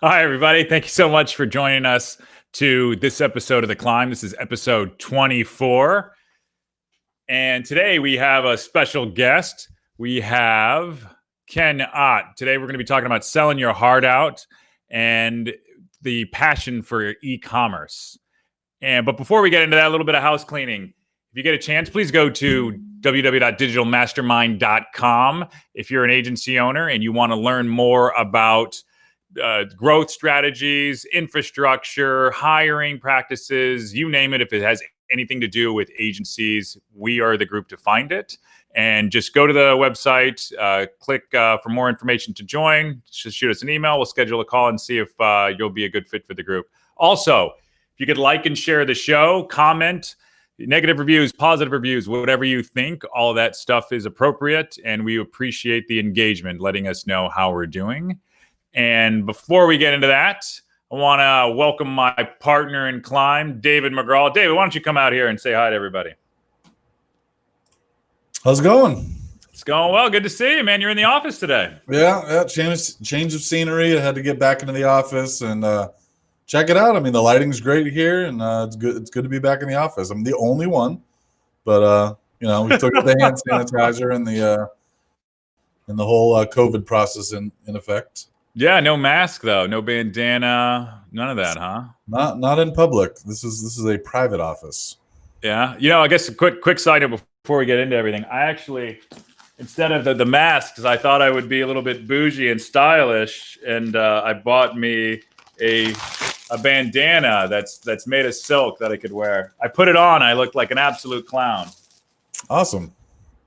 Hi, everybody. Thank you so much for joining us to this episode of The Climb. This is episode 24. And today we have a special guest. We have Ken Ott. Today we're going to be talking about selling your heart out and the passion for e-commerce. But before we get into that, a little bit of house cleaning. If you get a chance, please go to www.digitalmastermind.com if you're an agency owner and you want to learn more about growth strategies, infrastructure, hiring practices, you name it. If it has anything to do with agencies, we are the group to find it. And just go to the website, click for more information to join. Just shoot us an email. We'll schedule a call and see if you'll be a good fit for the group. Also, if you could like and share the show, comment, negative reviews, positive reviews, whatever you think, all of that stuff is appropriate. And we appreciate the engagement, letting us know how we're doing. And before we get into that, I want to welcome my partner in climb, David McGraw. David, why don't you come out here and say hi to everybody? How's it going? It's going well. Good to see you, man. You're in the office today. Yeah. Change of scenery. I had to get back into the office and check it out. I mean, the lighting's great here, and it's good. It's good to be back in the office. I'm the only one, but we took the hand sanitizer and the whole COVID process in effect. Yeah, no mask though, no bandana, none of that, huh? Not in public. This is a private office. Yeah, I guess a quick side note before we get into everything. I actually, instead of the mask, because I thought I would be a little bit bougie and stylish, and I bought me a bandana that's made of silk that I could wear. I put it on. I looked like an absolute clown. Awesome.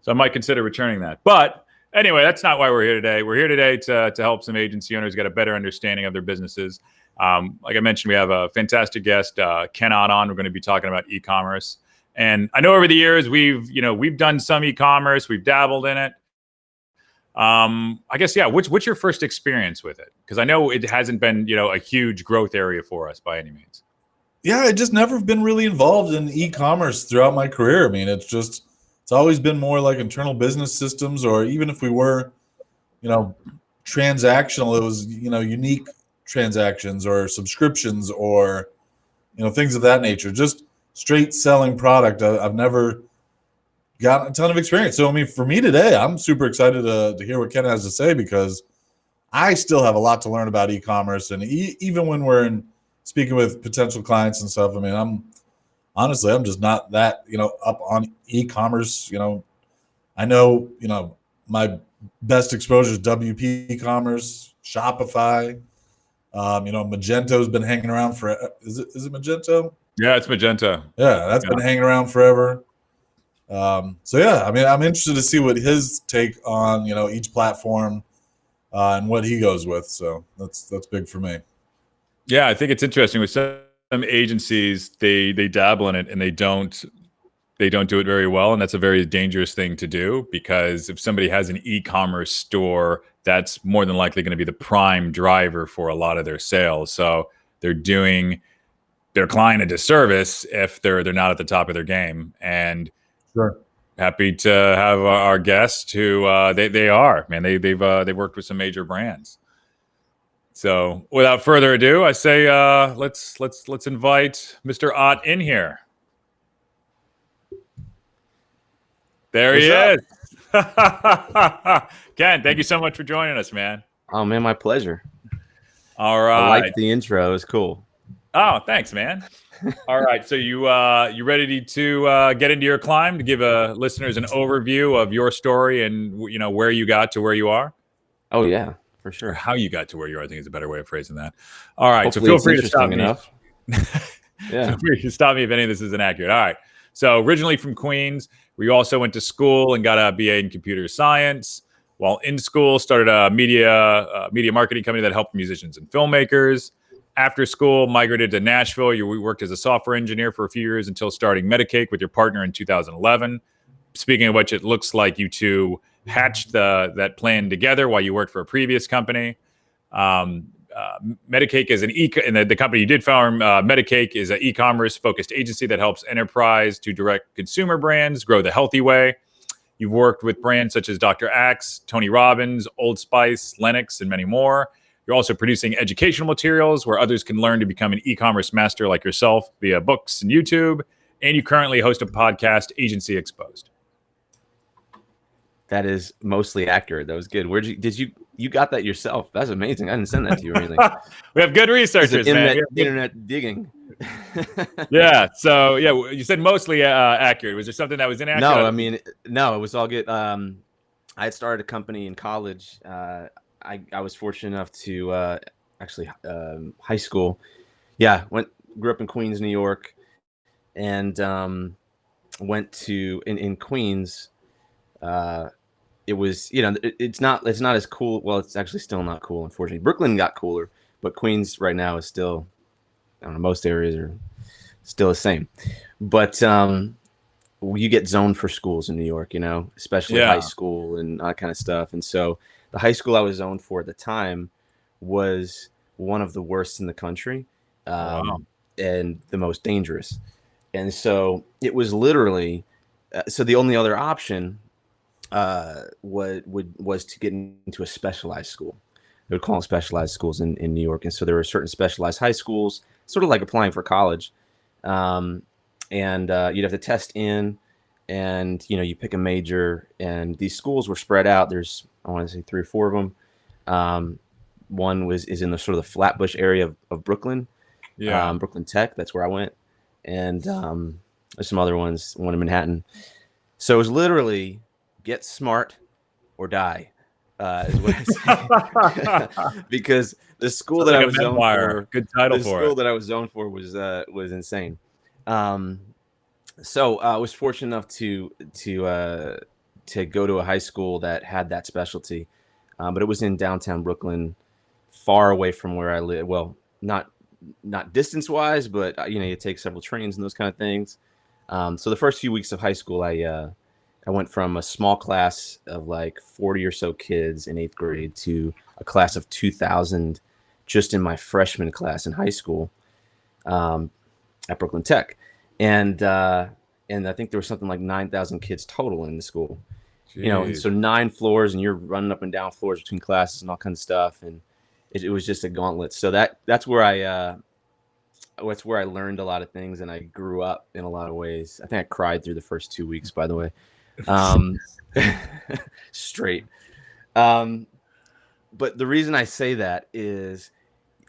So I might consider returning that, but. Anyway, that's not why we're here today. We're here today to help some agency owners get a better understanding of their businesses. Like I mentioned, we have a fantastic guest, Ken Ott, on. We're going to be talking about e-commerce. And I know over the years we've done some e-commerce, we've dabbled in it. I guess, yeah. What's your first experience with it? Because I know it hasn't been a huge growth area for us by any means. Yeah, I just never been really involved in e-commerce throughout my career. I mean, it's always been more like internal business systems, or even if we were, transactional, it was, unique transactions or subscriptions or, things of that nature. Just straight selling product. I've never gotten a ton of experience. So, I mean, for me today, I'm super excited to hear what Ken has to say, because I still have a lot to learn about e-commerce. And even when we're speaking with potential clients and stuff, I mean, I'm just not that, up on e-commerce. I know, my best exposure is WP e-commerce, Shopify. Magento's been hanging around for, is it Magento? Yeah, it's Magento. Yeah, that's been hanging around forever. So yeah, I mean, I'm interested to see what his take on, each platform and what he goes with. So that's big for me. Yeah, I think it's interesting with some agencies, they dabble in it and they don't do it very well, and that's a very dangerous thing to do, because if somebody has an e-commerce store, that's more than likely going to be the prime driver for a lot of their sales. So they're doing their client a disservice if they're not at the top of their game. And sure, happy to have our guest who they are, man. They've worked with some major brands. So without further ado, I say let's invite Mr. Ott in here. There he is. Ken, thank you so much for joining us, man. Oh man, my pleasure. All right. I like the intro. It was cool. Oh, thanks, man. All right. So you ready to get into your climb, to give listeners an overview of your story and where you got to where you are? Oh yeah, for sure. Or how you got to where you are, I think is a better way of phrasing that. All right. Hopefully so feel free to stop me. Enough. Yeah. Feel free to stop me if any of this is inaccurate. All right. So originally from Queens, we also went to school and got a BA in computer science. While in school, started a media marketing company that helped musicians and filmmakers. After school, migrated to Nashville. We worked as a software engineer for a few years until starting Metacake with your partner in 2011. Speaking of which, it looks like you two hatched that plan together while you worked for a previous company. Metacake is and the company you did found, Metacake is an e-commerce focused agency that helps enterprise to direct consumer brands grow the healthy way. You've worked with brands such as Dr. Axe, Tony Robbins, Old Spice, Lennox, and many more. You're also producing educational materials where others can learn to become an e-commerce master like yourself via books and YouTube. And you currently host a podcast, Agency Exposed. That is mostly accurate. That was good. You got that yourself? That's amazing. I didn't send that to you or anything. We have good researchers, man. Internet digging. Yeah. So yeah, you said mostly accurate. Was there something that was inaccurate? No, I mean, no, it was all good. I had started a company in college. I was fortunate enough to actually high school. Yeah, grew up in Queens, New York, and went to in Queens. It was, it's not as cool. Well, it's actually still not cool, unfortunately. Brooklyn got cooler, but Queens right now is still, I don't know, most areas are still the same. But you get zoned for schools in New York, especially high school and that kind of stuff. And so the high school I was zoned for at the time was one of the worst in the country, and the most dangerous. And so it was literally, so the only other option was to get into a specialized school. They would call them specialized schools in New York. And so there were certain specialized high schools, sort of like applying for college. And you'd have to test in, and you pick a major, and these schools were spread out. There's, I want to say 3 or 4 of them. One is in the sort of the Flatbush area of Brooklyn. Brooklyn Tech, that's where I went. And there's some other ones, one in Manhattan. So it was literally get smart or die, is what I say. Because the school that I was zoned for, good title the for school it. that I was zoned for was insane. So I was fortunate enough to go to a high school that had that specialty, but it was in downtown Brooklyn, far away from where I live. Well, not distance wise, but you take several trains and those kind of things. So the first few weeks of high school, I went from a small class of like 40 or so kids in 8th grade to a class of 2,000 just in my freshman class in high school at Brooklyn Tech. And I think there was something like 9,000 kids total in the school. Jeez. So 9 floors, and you're running up and down floors between classes and all kinds of stuff. And it was just a gauntlet. So that's where I learned a lot of things, and I grew up in a lot of ways. I think I cried through the first 2 weeks, by the way. Straight. But the reason I say that is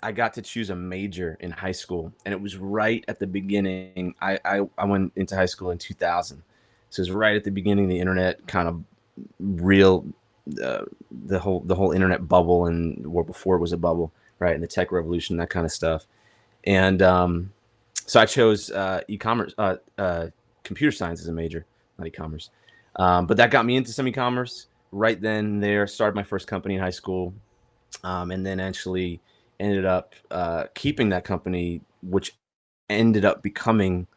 I got to choose a major in high school, and it was right at the beginning. I went into high school in 2000. So it was right at the beginning of the internet kind of real, the whole internet bubble, and before it was a bubble, right? And the tech revolution, that kind of stuff. And so I chose e-commerce, computer science as a major, not e-commerce. But that got me into some e-commerce right then there. Started my first company in high school, and then actually ended up keeping that company, which ended up becoming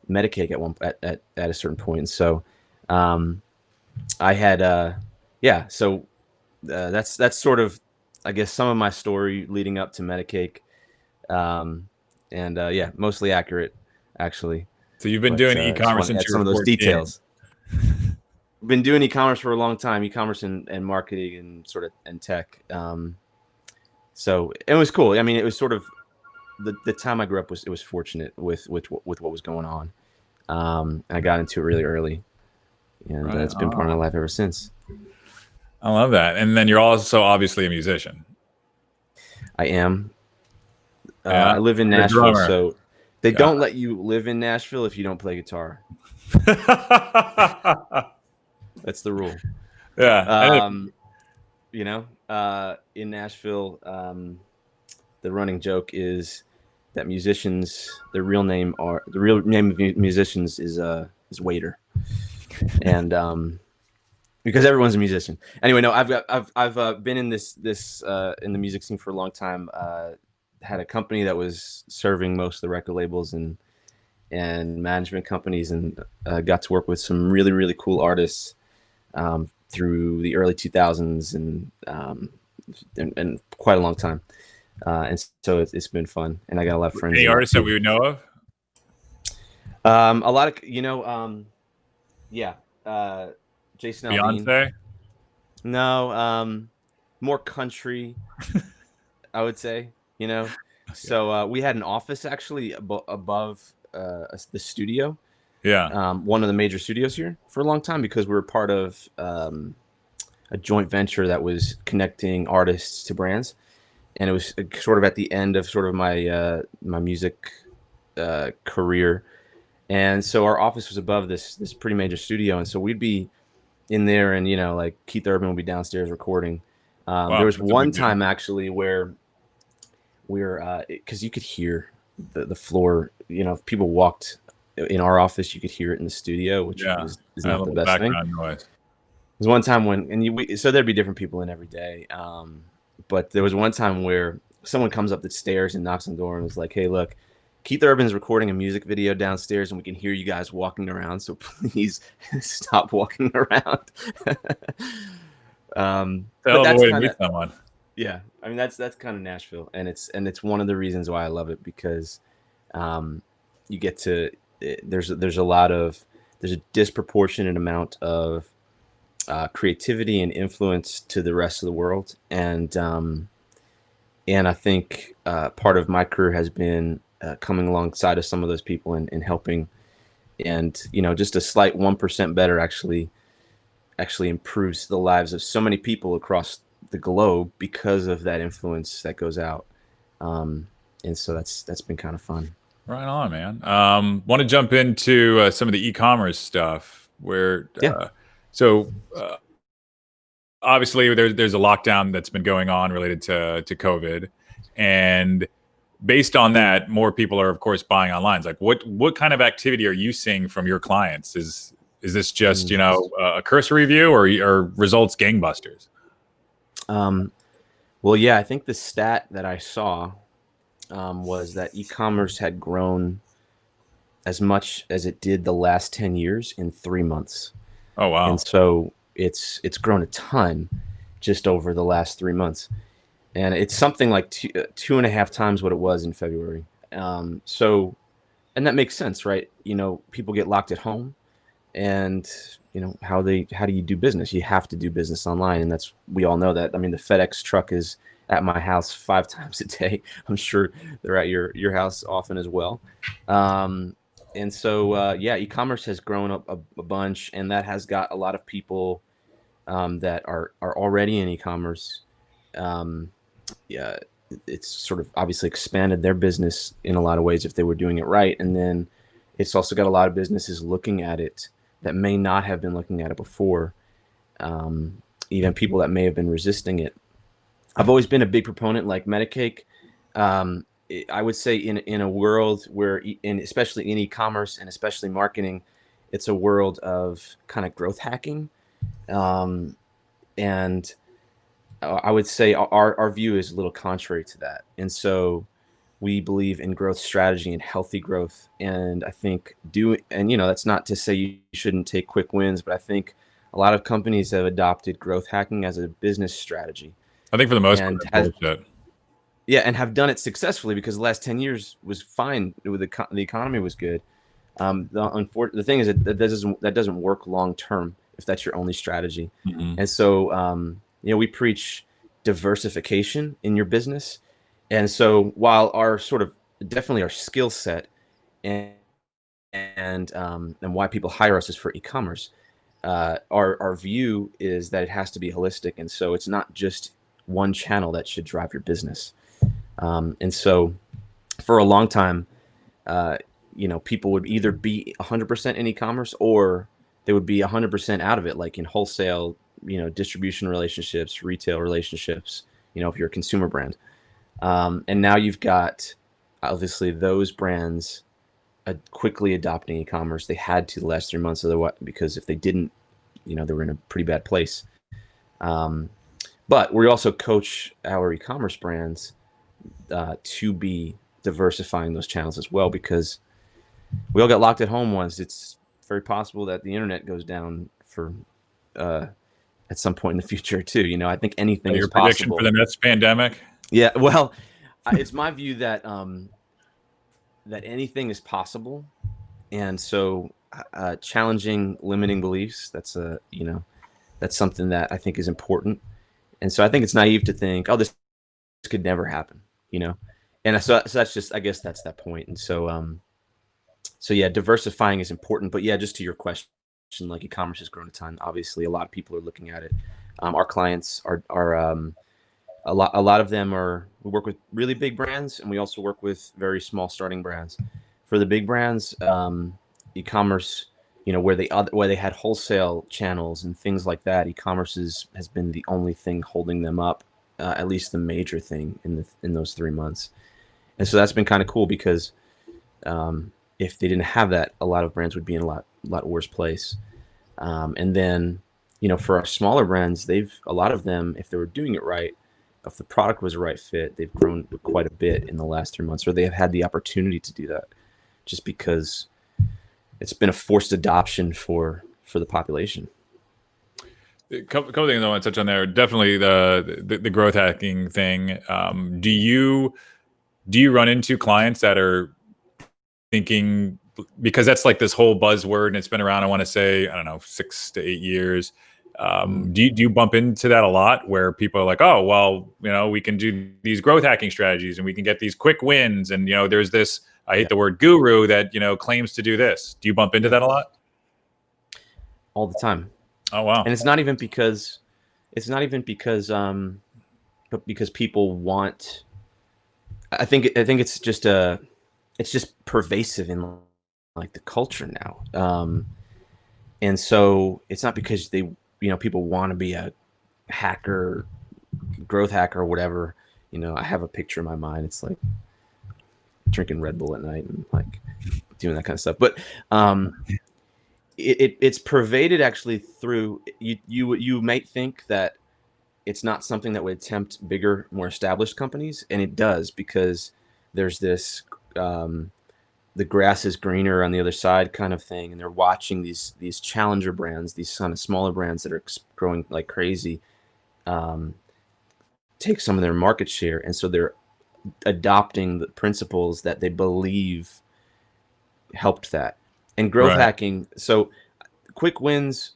Metacake at a certain point. And so I had so that's sort of, I guess, some of my story leading up to Metacake, and mostly accurate, actually. So you've been doing e-commerce since you were some of those 14. details. Been doing e-commerce for a long time, e-commerce and marketing and tech. So it was cool. I mean, it was sort of the time I grew up was fortunate with what was going on. I got into it really early, and it's been part of my life ever since. I love that. And then you're also obviously a musician. I am. I live in Nashville, so they don't let you live in Nashville if you don't play guitar. That's the rule. Yeah. In Nashville, the running joke is that musicians, the real name of musicians is waiter, and because everyone's a musician. Anyway, no, I've been in this in the music scene for a long time. Had a company that was serving most of the record labels and management companies, and got to work with some really, really cool artists through the early 2000s and quite a long time. And so it's been fun, and I got a lot of friends. Any artists that we would know of? A lot of, Jason Aldean. Beyonce? No, more country. I would say, you know. So we had an office actually above the studio, Yeah. one of the major studios here for a long time, because we were part of a joint venture that was connecting artists to brands, and it was sort of at the end of sort of my my music career, and so our office was above this pretty major studio, and so we'd be in there, and like Keith Urban would be downstairs recording. Wow. There was That's a one big deal. time actually where we're because you could hear the floor, if people walked in our office, you could hear it in the studio, which Yeah. is A not the little best thing. background noise. There's one time when, so there'd be different people in every day. But there was one time where someone comes up the stairs and knocks on the door and was like, "Hey, look, Keith Urban's recording a music video downstairs, and we can hear you guys walking around. So please stop walking around." But Hell of a that's way to kind meet of, someone. yeah. I mean, that's kind of Nashville, and it's one of the reasons why I love it, because you get to there's a disproportionate amount of creativity and influence to the rest of the world, and I think part of my career has been coming alongside of some of those people and helping, and just a slight 1% better actually improves the lives of so many people across the globe because of that influence that goes out, and so that's been kind of fun. Right on, man. Want to jump into some of the e-commerce stuff where, Yeah. so obviously there's a lockdown that's been going on related to COVID, and based on that, more people are of course buying online. It's like, what kind of activity are you seeing from your clients? Is this just a cursory view, or are results gangbusters? Well, yeah, I think the stat that I saw was that e-commerce had grown as much as it did the last 10 years in 3 months. Oh wow. And so it's grown a ton just over the last 3 months. And it's something like two and a half times what it was in February. So, and that makes sense, right? People get locked at home, and how do you do business? You have to do business online, and we all know that. I mean, the FedEx truck is at my house 5 times a day. I'm sure they're at your house often as well. And so yeah, e-commerce has grown up a bunch, and that has got a lot of people that are already in e-commerce. Yeah, it's sort of obviously expanded their business in a lot of ways if they were doing it right, and then it's also got a lot of businesses looking at it that may not have been looking at it before, even people that may have been resisting it. I've always been a big proponent, like Metacake. I would say in a world where, especially in e-commerce and especially marketing, it's a world of kind of growth hacking, and I would say our view is a little contrary to that. And so we believe in growth strategy and healthy growth. And I think that's not to say you shouldn't take quick wins, but I think a lot of companies have adopted growth hacking as a business strategy. I think for the most part, And that's bullshit. Yeah, and have done it successfully, because the last 10 years was fine. The economy was good. The thing is that doesn't work long term if that's your only strategy. Mhm. And so we preach diversification in your business. And so while our sort of definitely our skill set and why people hire us is for e-commerce, our view is that it has to be holistic, and so it's not just one channel that should drive your business. And so for a long time, people would either be 100% in e-commerce, or they would be 100% out of it, like in wholesale, distribution relationships, retail relationships, if you're a consumer brand. And now you've got, obviously, those brands quickly adopting e-commerce. They had to the last 3 months, otherwise, because if they didn't, they were in a pretty bad place. But we also coach our e-commerce brands to be diversifying those channels as well, because we all got locked at home once. It's very possible that the internet goes down for at some point in the future too. I think anything is Your prediction possible. for the next pandemic? Yeah, well, it's my view that that anything is possible, and so challenging limiting beliefs, that's something that I think is important. And so I think it's naive to think, oh, this could never happen, you know? And so that's just, I guess that's that point. And so yeah, diversifying is important, but yeah, just to your question, like e-commerce has grown a ton. Obviously a lot of people are looking at it. Our clients are a lot of them we work with really big brands, and we also work with very small starting brands. For the big brands, e-commerce, you know, where they had wholesale channels and things like that, e-commerce has been the only thing holding them up, at least the major thing in those 3 months. And so that's been kind of cool, because if they didn't have that, a lot of brands would be in a lot worse place. And then, you know, for our smaller brands, a lot of them, if they were doing it right, if the product was a right fit, they've grown quite a bit in the last 3 months, or they have had the opportunity to do that, just because it's been a forced adoption for the population. A couple things I want to touch on there. Definitely the growth hacking thing. Do you run into clients that are thinking, because that's like this whole buzzword and it's been around, I want to say, I don't know, 6 to 8 years. Do you bump into that a lot, where people are like, oh, well, you know, we can do these growth hacking strategies and we can get these quick wins, and, you know, there's this, I hate the word guru, that, you know, claims to do this. Do you bump into that a lot? All the time. Oh, wow. And it's not even because but because people want, I think it's just pervasive in like the culture now. And so it's not because people want to be a hacker, growth hacker, or whatever. You know, I have a picture in my mind. It's like drinking Red Bull at night and like doing that kind of stuff. But it's pervaded actually through you might think that it's not something that would tempt bigger, more established companies, and it does, because there's this the grass is greener on the other side kind of thing, and they're watching these challenger brands, these kind of smaller brands that are growing like crazy, take some of their market share, and so they're adopting the principles that they believe helped that. And growth hacking, so quick wins,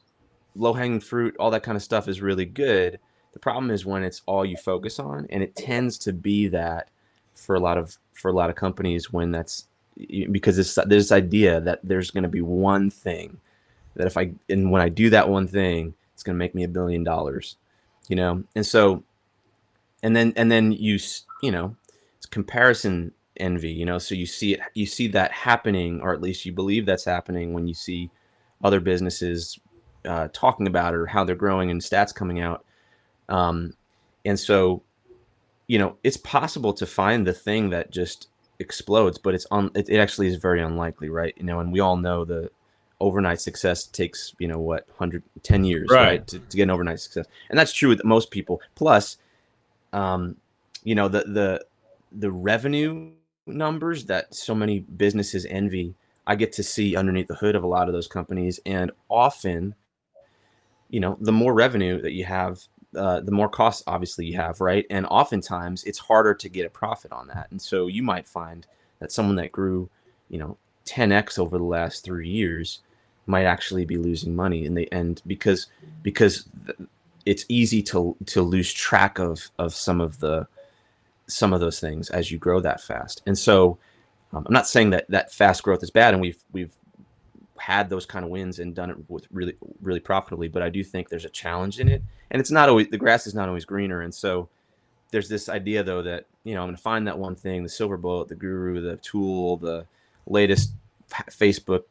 low-hanging fruit, all that kind of stuff is really good. The problem is when it's all you focus on, and it tends to be that for a lot of companies, when that's because there's this idea that there's going to be one thing that when I do that one thing, it's going to make me $1 billion, you know? And so, and then you know, it's comparison envy, you know? So you see that happening, or at least you believe that's happening when you see other businesses talking about it, or how they're growing and stats coming out. And so, you know, it's possible to find the thing that just explodes, but it actually is very unlikely, right? You know, and we all know the overnight success takes, you know, what, 110 years, right? To get an overnight success. And that's true with most people. Plus, you know, the revenue numbers that so many businesses envy, I get to see underneath the hood of a lot of those companies. And often, you know, the more revenue that you have, the more costs obviously you have, right? And oftentimes it's harder to get a profit on that. And so you might find that someone that grew, you know, 10x over the last 3 years might actually be losing money. And because it's easy to lose track of some of those things as you grow that fast. And so I'm not saying that fast growth is bad, and we've had those kind of wins and done it with really, really profitably, but I do think there's a challenge in it, and it's not always, the grass is not always greener. And so there's this idea though that, you know, I'm going to find that one thing, the silver bullet, the guru, the tool, the latest Facebook,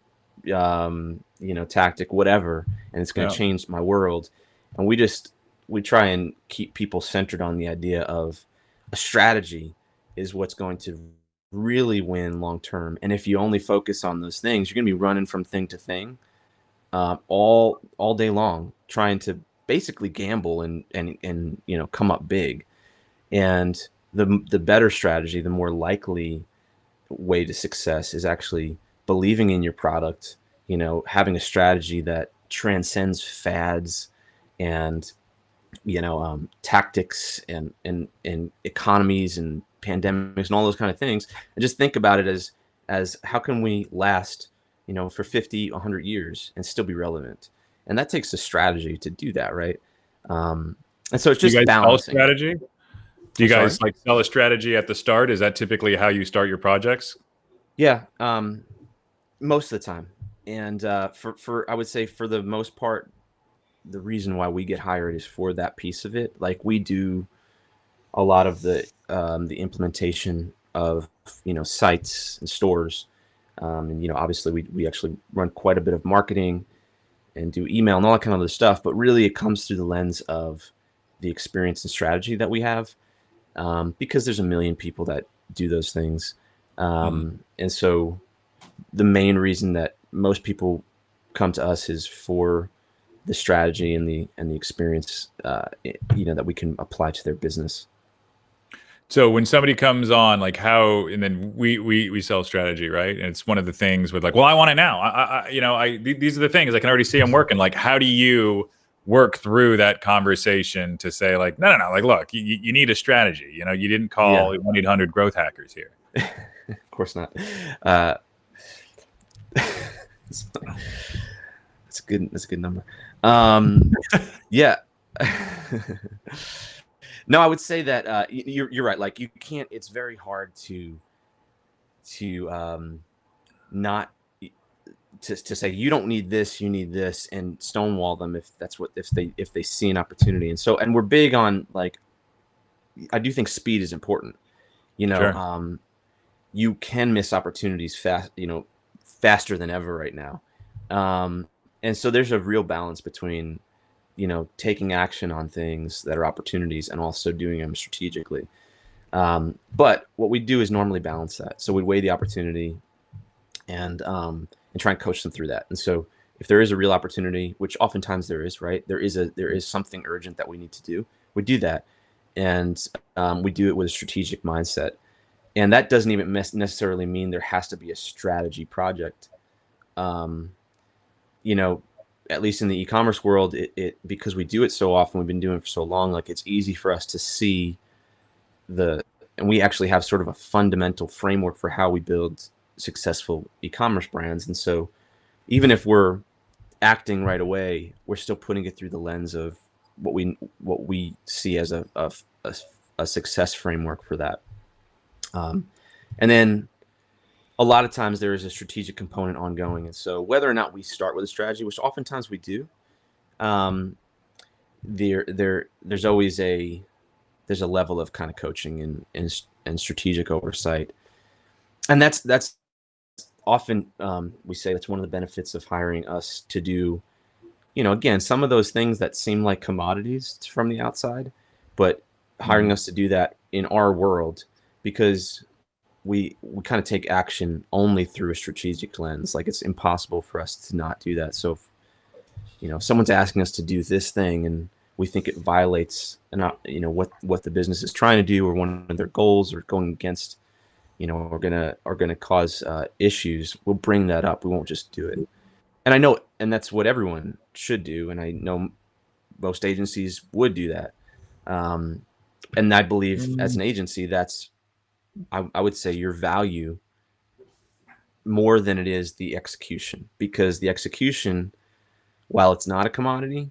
you know, tactic, whatever, and it's going to change my world. And we try and keep people centered on the idea of a strategy is what's going to really win long term. And if you only focus on those things, you're going to be running from thing to thing all day long, trying to basically gamble and you know, come up big. And the better strategy, the more likely way to success, is actually believing in your product, you know, having a strategy that transcends fads and, you know, tactics and economies and pandemics and all those kind of things, and just think about it as how can we last, you know, for 50, 100 years and still be relevant. And that takes a strategy to do that, right? And so it's just you guys balancing. strategy? Do you I'm guys like sell a strategy at the start? Is that typically how you start your projects? Yeah, most of the time. And for I would say for the most part, the reason why we get hired is for that piece of it. Like we do a lot of the implementation of sites and stores, and obviously we actually run quite a bit of marketing and do email and all that kind of other stuff. But really, it comes through the lens of the experience and strategy that we have, because there's a million people that do those things, and so the main reason that most people come to us is for the strategy and the experience, that we can apply to their business. So when somebody comes on, like how, and then we sell strategy, right? And it's one of the things with like, well, I want it now. These are the things I can already see them working. Like, how do you work through that conversation to say like, no, like, look, you need a strategy. You didn't call 1-800 growth hackers here. Of course not. That's a good number. Yeah. No, I would say that you're right. Like you can't. It's very hard to not to say you don't need this, you need this, and stonewall them if they see an opportunity. And we're big on, like, I do think speed is important. Sure. You can miss opportunities faster than ever right now. And so there's a real balance between taking action on things that are opportunities and also doing them strategically. But what we do is normally balance that. So we weigh the opportunity and try and coach them through that. And so if there is a real opportunity, which oftentimes there is, right? There is something urgent that we need to do. We do that, and we do it with a strategic mindset. And that doesn't even necessarily mean there has to be a strategy project. At least in the e-commerce world, it because we do it so often, we've been doing it for so long, like it's easy for us to see and we actually have sort of a fundamental framework for how we build successful e-commerce brands. And so even if we're acting right away, we're still putting it through the lens of what we see as a success framework for that. And then a lot of times there is a strategic component ongoing. And so whether or not we start with a strategy, which oftentimes we do, there's always a level of kind of coaching and strategic oversight. And that's often, we say that's one of the benefits of hiring us to do, again, some of those things that seem like commodities from the outside, but hiring us to do that in our world, because we kind of take action only through a strategic lens. Like it's impossible for us to not do that. So if someone's asking us to do this thing and we think it violates what the business is trying to do, or one of their goals, or going against are gonna cause issues, we'll bring that up. We won't just do it. And I know, and that's what everyone should do, and I know most agencies would do that. And I believe as an agency, that's I would say your value more than it is the execution, because the execution, while it's not a commodity,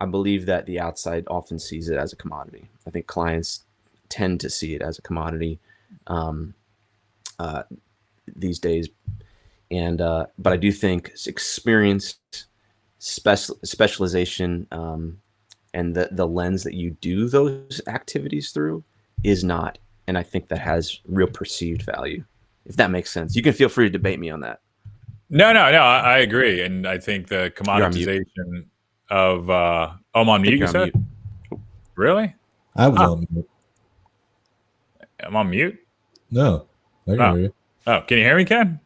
I believe that the outside often sees it as a commodity. I think clients tend to see it as a commodity these days. And but I do think experience, specialization, and the lens that you do those activities through is not. And I think that has real perceived value, if that makes sense. You can feel free to debate me on that. No, I agree. And I think the commoditization of I'm on mute, you said? Mute. Really? I was on mute. I'm on mute? No, I can hear you. Oh, can you hear me, Ken?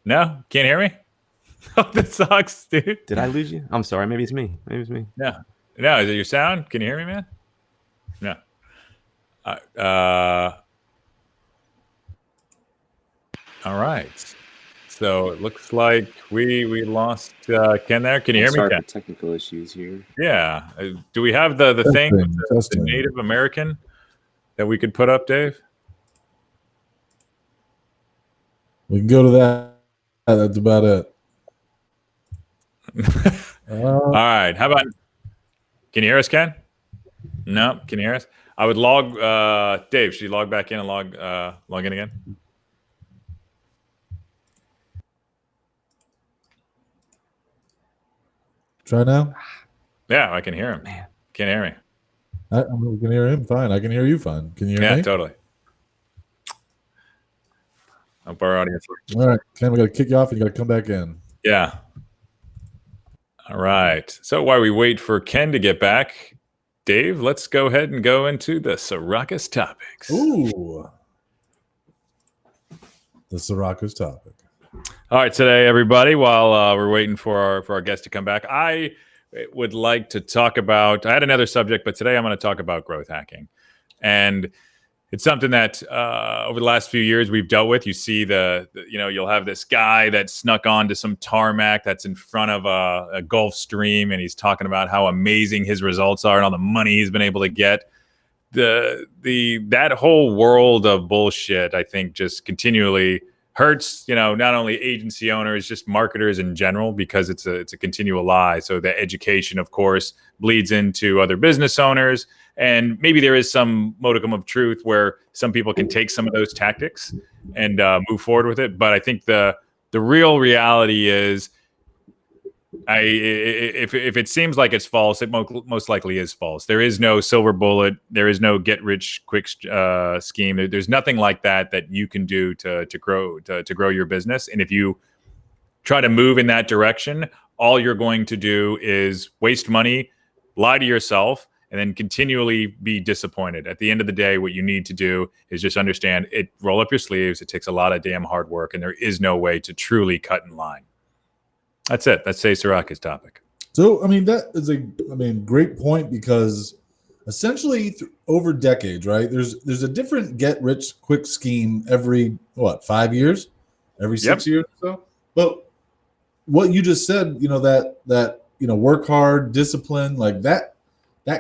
No? Can't hear me? Oh, that sucks, dude. Did I lose you? I'm sorry. Maybe it's me. No, is it your sound? Can you hear me, man? No. All right. So it looks like we lost Ken there. Can you hear me, Ken? Sorry for technical issues here. Yeah. Do we have the thing with the Native American that we could put up, Dave? We can go to that. That's about it. All right. How about, can you hear us, Ken? No. Can you hear us? I would log. Dave, should you log back in and log in again? Try now. Yeah, I can hear him. Man. Can't hear me. I can hear him fine. I can hear you fine. Can you hear me? Yeah, totally. Hope our audience. All right, Ken, we got to kick you off and you got to come back in. Yeah. All right. So while we wait for Ken to get back, Dave, let's go ahead and go into the Syracuse topics. Ooh. The Syracuse topic. All right, today, everybody, while we're waiting for our guest to come back, I would like to talk about, I had another subject, but today I'm going to talk about growth hacking. And it's something that over the last few years we've dealt with. You see you'll have this guy that snuck onto some tarmac that's in front of a Gulf Stream, and he's talking about how amazing his results are and all the money he's been able to get. That whole world of bullshit, I think, just continually hurts, not only agency owners, just marketers in general, because it's a continual lie. So the education, of course, bleeds into other business owners. And maybe there is some modicum of truth where some people can take some of those tactics and move forward with it. But I think the real reality is, if it seems like it's false, it most likely is false. There is no silver bullet. There is no get rich quick scheme. There's nothing like that you can do to grow your business. And if you try to move in that direction, all you're going to do is waste money, lie to yourself, and then continually be disappointed. At the end of the day, what you need to do is just understand it. Roll up your sleeves. It takes a lot of damn hard work, and there is no way to truly cut in line. That's it. That's Syracuse topic. So, that is a great point, because essentially over decades, right? There's a different get rich quick scheme every 5 years, every 6 years or so. But what you just said, that work hard, discipline, like that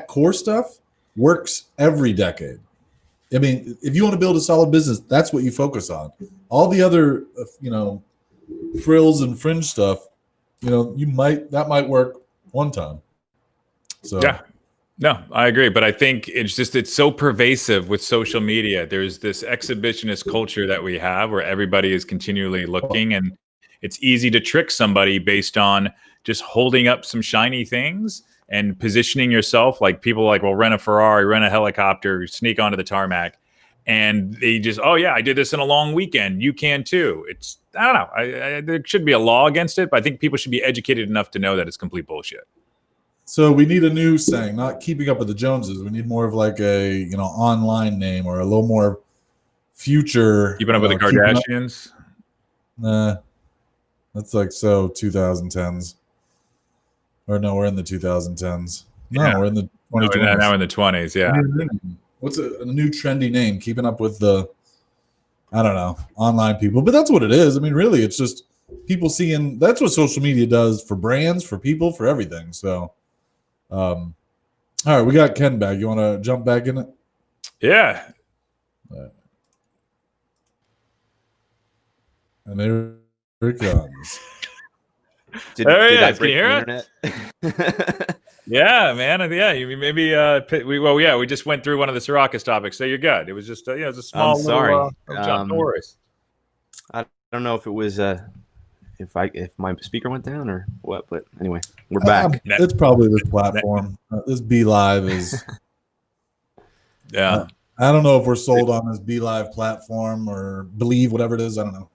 core stuff works every decade. If you want to build a solid business, that's what you focus on. All the other, frills and fringe stuff, that might work one time. So yeah, no, I agree. But I think it's so pervasive with social media. There's this exhibitionist culture that we have where everybody is continually looking, and it's easy to trick somebody based on just holding up some shiny things and positioning yourself. Like people rent a Ferrari, rent a helicopter, sneak onto the tarmac, and they just, oh yeah, I did this in a long weekend. You can too. I don't know. There should be a law against it, but I think people should be educated enough to know that it's complete bullshit. So we need a new saying, not keeping up with the Joneses. We need more of like a, online name, or a little more future. Keeping up with the Kardashians? Nah, that's 2010s. Or no, we're in the 2010s. No, Yeah. We're in the 2020s. Now we're in the 20s, yeah. What's a new trendy name? Keeping up with the, I don't know, online people. But that's what it is. Really, it's just people seeing. That's what social media does for brands, for people, for everything. So, all right, we got Ken back. You want to jump back in it? Yeah. And there it comes. Did I break hear the it? Yeah, man. Yeah, you maybe. We just went through one of the Syracuse topics, so you're good. It was just, it was a small. I'm sorry. No worries. I don't know if it was if my speaker went down or what, but anyway, we're back. It's probably this platform. This Be Live is. Yeah. I don't know if we're sold on this Be Live platform or Believe, whatever it is. I don't know.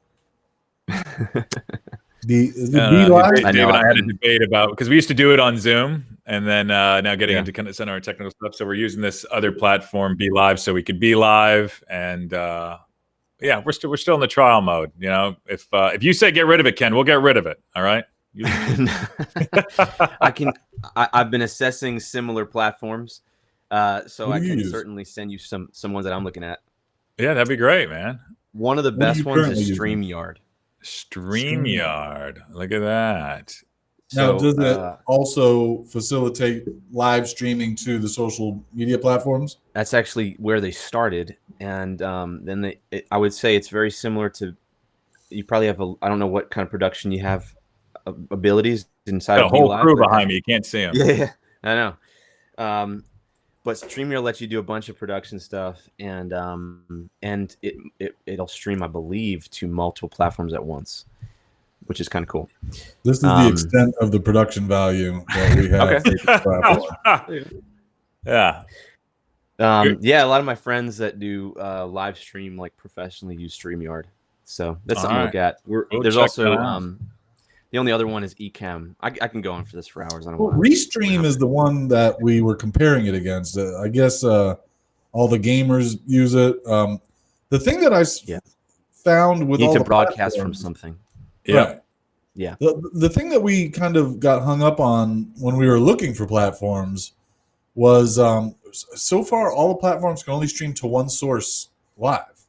Be Live? Dave and I had a debate about, because we used to do it on Zoom, and then now getting into kind of some of our technical stuff. So we're using this other platform, Be Live, so we could be live. And we're still in the trial mode. If you say get rid of it, Ken, we'll get rid of it. All right. I've been assessing similar platforms, so I can certainly send you some ones that I'm looking at. Yeah, that'd be great, man. One of the best ones is StreamYard. StreamYard. Look at that. Now, does it also facilitate live streaming to the social media platforms? That's actually where they started, and then I would say it's very similar to. You probably have I don't know what kind of production you have abilities inside. A whole crew behind me. You can't see them. Yeah, I know. but StreamYard lets you do a bunch of production stuff, and it'll stream, I believe, to multiple platforms at once, which is kind of cool. This is the extent of the production value that we have. Okay. For this platform. Yeah. Yeah, a lot of my friends that do live stream like professionally use StreamYard, so that's something to look at. There's also the only other one is Ecam. I can go on for this for hours. I don't want. Restream is the one that we were comparing it against. I guess all the gamers use it. The thing that I found with you need all to the broadcast from something. Yeah. Right. Yeah. The thing that we kind of got hung up on when we were looking for platforms was so far all the platforms can only stream to one source live,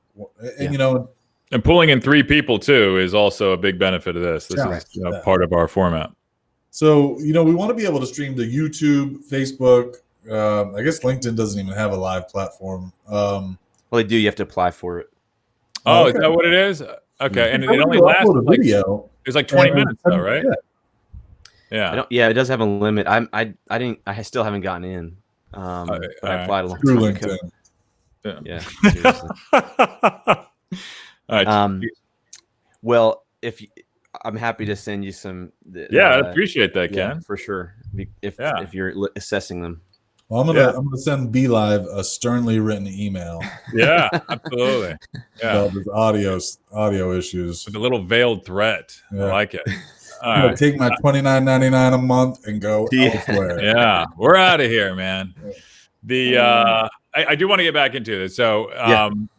and and pulling in 3 people too is also a big benefit of this. This is part of our format. So we want to be able to stream to YouTube, Facebook. I guess LinkedIn doesn't even have a live platform. Well, they do. You have to apply for it. Oh, okay. Is that what it is? Okay, and it only lasts a video. It's like 20 minutes though, right? Yeah. It does have a limit. I still haven't gotten in. But I applied a long time ago. Yeah. All right. Well, I'm happy to send you some. I appreciate that, Ken. For sure. If you're assessing them. Well, I'm gonna send B Live a sternly written email. Yeah, absolutely. Yeah, about his audio issues with a little veiled threat. I like it. All right. Take my $29.99 a month and go elsewhere. Yeah, we're out of here, man. I do want to get back into this. So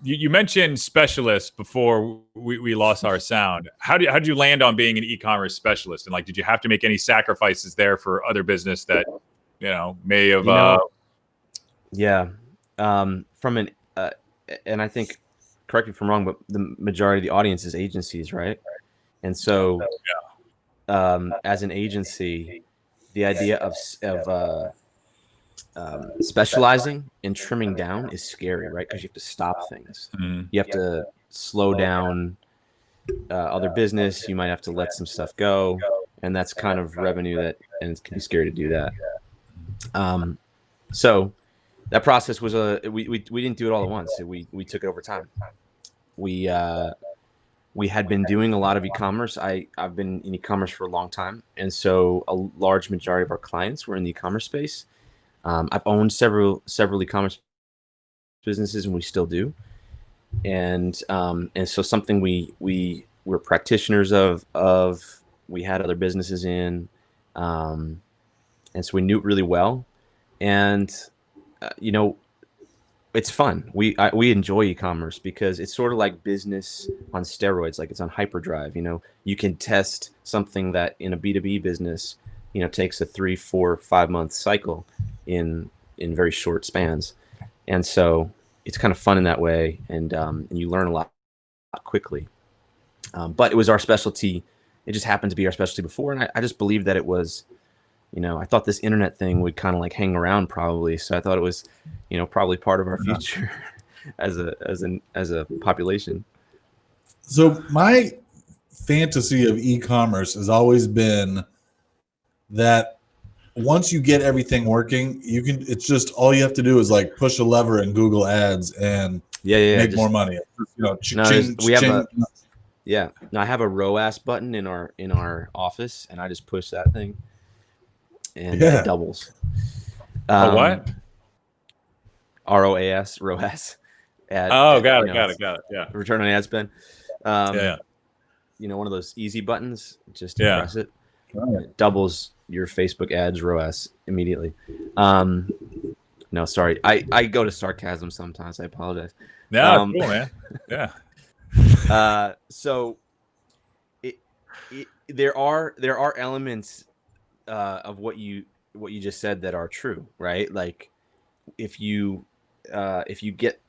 you mentioned specialists before we lost our sound. How did you land on being an e-commerce specialist? And did you have to make any sacrifices there for other business that may have? From an and I think, correct me if I'm wrong, but the majority of the audience is agencies, right? And so, as an agency, the idea of specializing and trimming down is scary, right? Because you have to stop things. Mm-hmm. You have to slow down other business. You might have to let some stuff go, and that's kind of revenue and it can be scary to do that. So that process was we didn't do it all at once. We took it over time. We had been doing a lot of e-commerce. I've been in e-commerce for a long time, and so a large majority of our clients were in the e-commerce space. I've owned several e-commerce businesses, and we still do. And so something we were practitioners of. We had other businesses in, and so we knew it really well. And it's fun. We enjoy e-commerce because it's sort of like business on steroids. Like it's on hyperdrive. You can test something that in a B2B business, takes a 3, 4, 5 month cycle in very short spans. And so it's kind of fun in that way. And you learn a lot quickly. But it was our specialty. It just happened to be our specialty before. And I just believed that it was, I thought this internet thing would kind of hang around probably. So I thought it was, probably part of our future as a population. So my fantasy of e-commerce has always been that once you get everything working, it's just all you have to do is push a lever in Google Ads and make more money. I have a ROAS button in our office, and I just push that thing, and it doubles. What? ROAS. Got it. Yeah. Return on ad spend. One of those easy buttons. Just press it. It doubles your Facebook ads ROAS immediately. No, sorry. I go to sarcasm sometimes. I apologize. No, cool, man. Yeah. So there are elements of what you just said that are true, right? Like if you get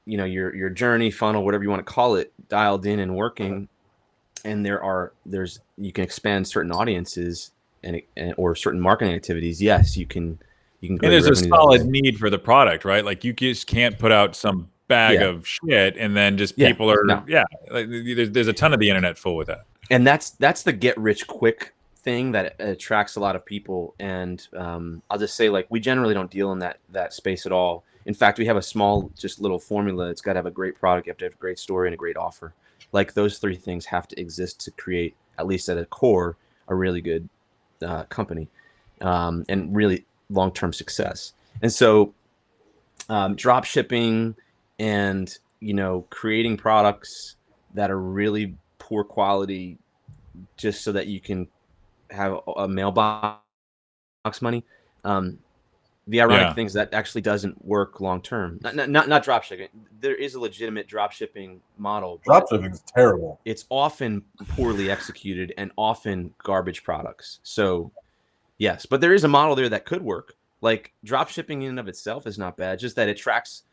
your journey funnel, whatever you want to call it, dialed in and working, and you can expand certain audiences or certain marketing activities. Yes, you can. And there's a solid need for the product, right? Like you just can't put out some bag of shit and then just people are there's a ton of the internet full with that. And that's the get rich quick thing that attracts a lot of people, and I'll just say, like, we generally don't deal in that space at all. In fact, we have a small, just little formula. It's got to have a great product, you have to have a great story, and a great offer. Like, those three things have to exist to create, at least at a core, a really good company, and really long-term success. And so drop shipping and, creating products that are really poor quality just so that you can have a mailbox money. The ironic thing is that actually doesn't work long term. Not drop shipping. There is a legitimate drop shipping model. Drop shipping is terrible. It's often poorly executed and often garbage products. So yes, but there is a model there that could work. Like, drop shipping in and of itself is not bad. Just that it attracts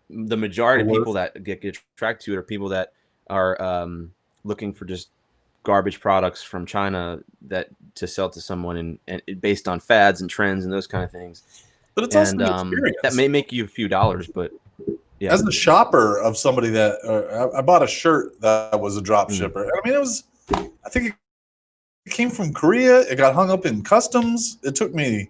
the majority of people that get attracted to it are people that are looking for just garbage products from China that to sell to someone, and based on fads and trends and those kind of things. But it's also the experience. That may make you a few dollars, but yeah. As a shopper of somebody that I bought a shirt that was a drop shipper. I mean, I think it came from Korea. It got hung up in customs. It took me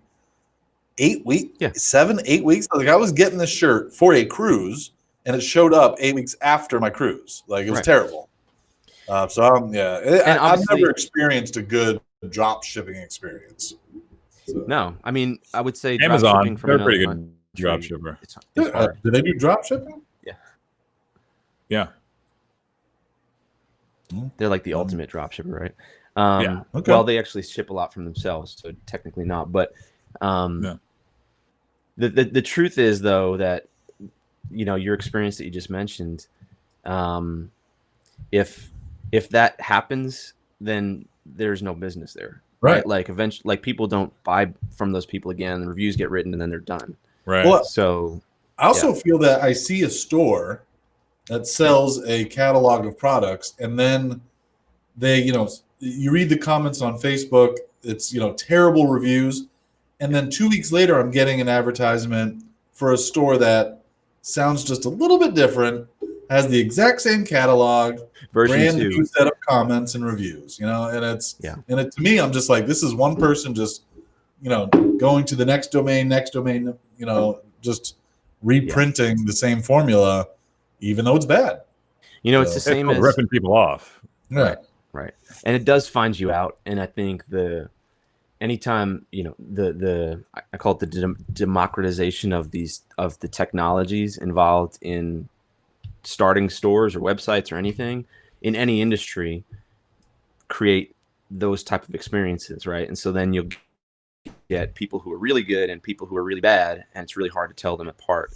8 weeks, 7-8 weeks. Like, I was getting this shirt for a cruise, and it showed up 8 weeks after my cruise. Like, it was terrible. I've never experienced a good drop shipping experience. So. No, I mean, I would say Amazon, they're a pretty good drop shipper. It's do they do drop shipping? Yeah. They're like the ultimate drop shipper, right? Okay. Well, they actually ship a lot from themselves, so technically not. But the truth is, though, that your experience that you just mentioned, if that happens, then there's no business there, right? Like, eventually, like, people don't buy from those people again. The reviews get written, and then they're done. Right. Well, so I also feel that I see a store that sells a catalog of products, and then they, you read the comments on Facebook. It's terrible reviews, and then 2 weeks later, I'm getting an advertisement for a store that sounds just a little bit different, has the exact same catalog, brand new set of comments and reviews, and it's and to me, I'm just like, this is one person just going to the next domain, just reprinting the same formula, even though it's bad. It's the same as ripping people off. Right. And it does find you out. And I think anytime, I call it the democratization of the technologies involved in starting stores or websites or anything in any industry, create those type of experiences, right? And so then you'll get people who are really good and people who are really bad, and it's really hard to tell them apart.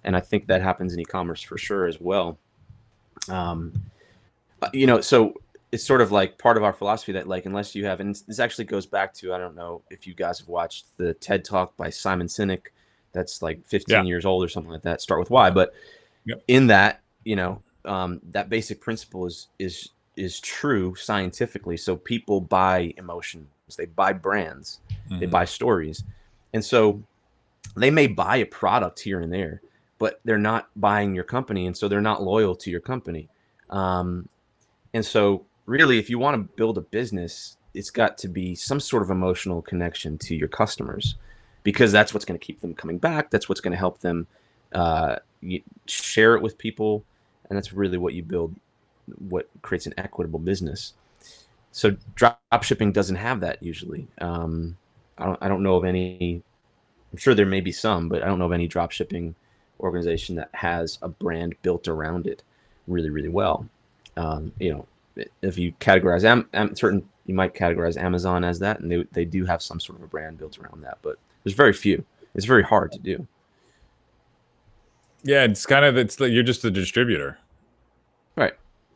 And I think that happens in e-commerce for sure as well. So it's sort of like part of our philosophy that, like, unless you have, and this actually goes back to, I don't know if you guys have watched the TED Talk by Simon Sinek, that's like 15 years old or something like that, Start With Why. But in that, that basic principle is true scientifically. So people buy emotions, they buy brands, they buy stories. And so they may buy a product here and there, but they're not buying your company. And so they're not loyal to your company. And so really, if you want to build a business, it's got to be some sort of emotional connection to your customers, because that's what's going to keep them coming back. That's what's going to help them share it with people. And that's really what you build, what creates an equitable business. So drop shipping doesn't have that usually. I don't know of any. I'm sure there may be some, but I don't know of any drop shipping organization that has a brand built around it really, really well. If you categorize you might categorize Amazon as that, and they do have some sort of a brand built around that, but there's very few. It's very hard to do. Yeah, it's like you're just a distributor. Right.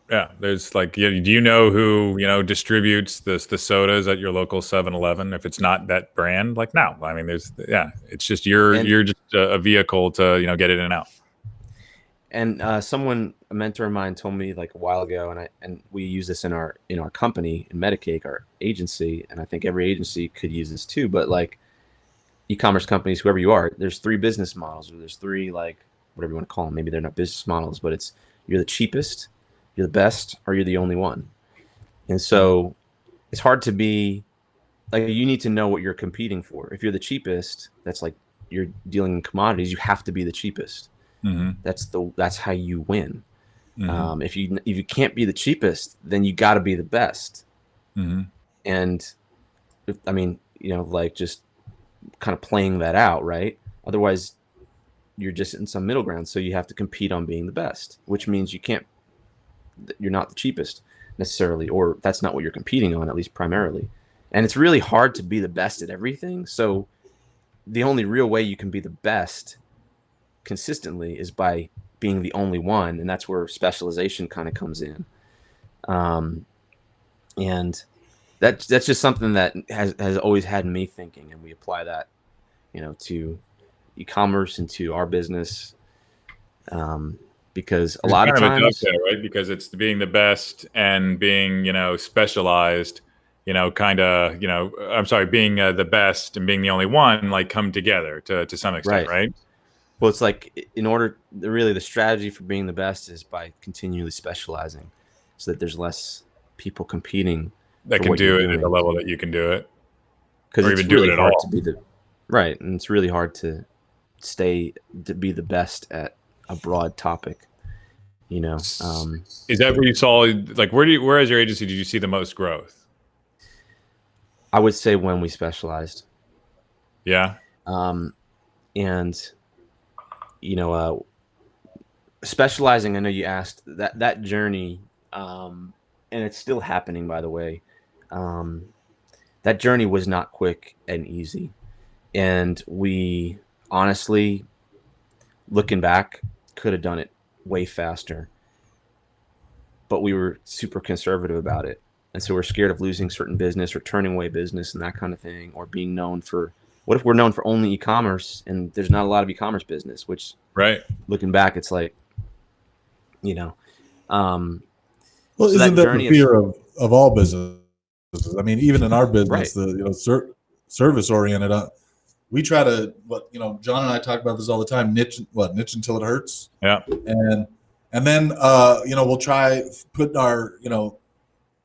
Yeah, there's like, do you know who, distributes the sodas at your local 7-Eleven if it's not that brand? Like, no. I mean, it's just you're just a vehicle to, get in and out. And a mentor of mine told me like a while ago, and we use this in our company, in Metacake, our agency, and I think every agency could use this too, but like e-commerce companies, whoever you are, there's 3 business models, or there's 3, like, whatever you want to call them. Maybe they're not business models, but you're the cheapest, you're the best, or you're the only one. And so it's hard to be like, you need to know what you're competing for. If you're the cheapest, that's like you're dealing in commodities, you have to be the cheapest. Mm-hmm. That's how you win. Mm-hmm. If you can't be the cheapest, then you got to be the best. Mm-hmm. And I mean, like, just kind of playing that out, right? Otherwise, you're just in some middle ground. So you have to compete on being the best, which means you're not the cheapest necessarily, or that's not what you're competing on, at least primarily. And it's really hard to be the best at everything. So the only real way you can be the best consistently is by being the only one, and that's where specialization kind of comes in. And that's just something that has always had me thinking, and we apply that, to e-commerce and to our business, because a It's lot of kind of a times, dovetail, right? Because it's being the best and being, specialized, I'm sorry, being the best and being the only one, like, come together to some extent, right? Well, it's like, really, the strategy for being the best is by continually specializing, so that there's less people competing That for can what you're do it at the doing. level that you can do it, Because or it's even do really it at hard to all. be right, and it's really hard to be the best at a broad topic. Is that where you saw, like, where as your agency did you see the most growth? I would say when we specialized, Yeah. and specializing. I know you asked that journey, and it's still happening, by the way. That journey was not quick and easy, and we honestly, looking back, could have done it way faster, but we were super conservative about it. And so we're scared of losing certain business or turning away business and that kind of thing, or being known for, what if we're known for only e-commerce and there's not a lot of e-commerce business, which, Right. looking back, it's like, um, Well, so isn't that that the journey fear of all businesses? I mean, even in our right. business, the service oriented. We try to, John and I talk about this all the time. Niche until it hurts. Yeah. And then we'll try putting our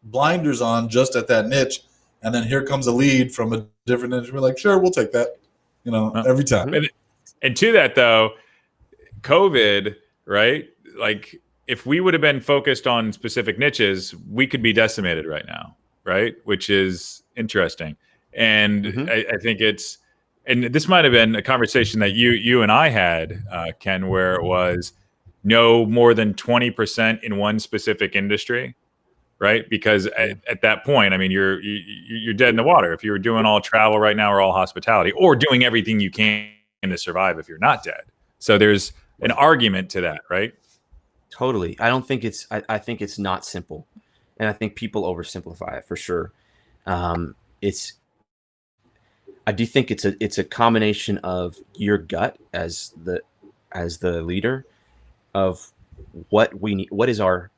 blinders on just at that niche, and then here comes a lead from a different niche. We're like, sure, we'll take that. Every time. And to that, though, COVID, right? Like, if we would have been focused on specific niches, we could be decimated right now, right? Which is interesting. And I think and this might have been a conversation that you and I had, Ken, where it was no more than 20% in one specific industry, right? Because at that point, I mean, you're dead in the water. If you were doing all travel right now or all hospitality, or doing everything you can to survive if you're not dead. So there's an argument to that, right? Totally. I don't think I think it's not simple, and I think people oversimplify it for sure. I do think it's a combination of your gut as the leader, of what we need, what is our,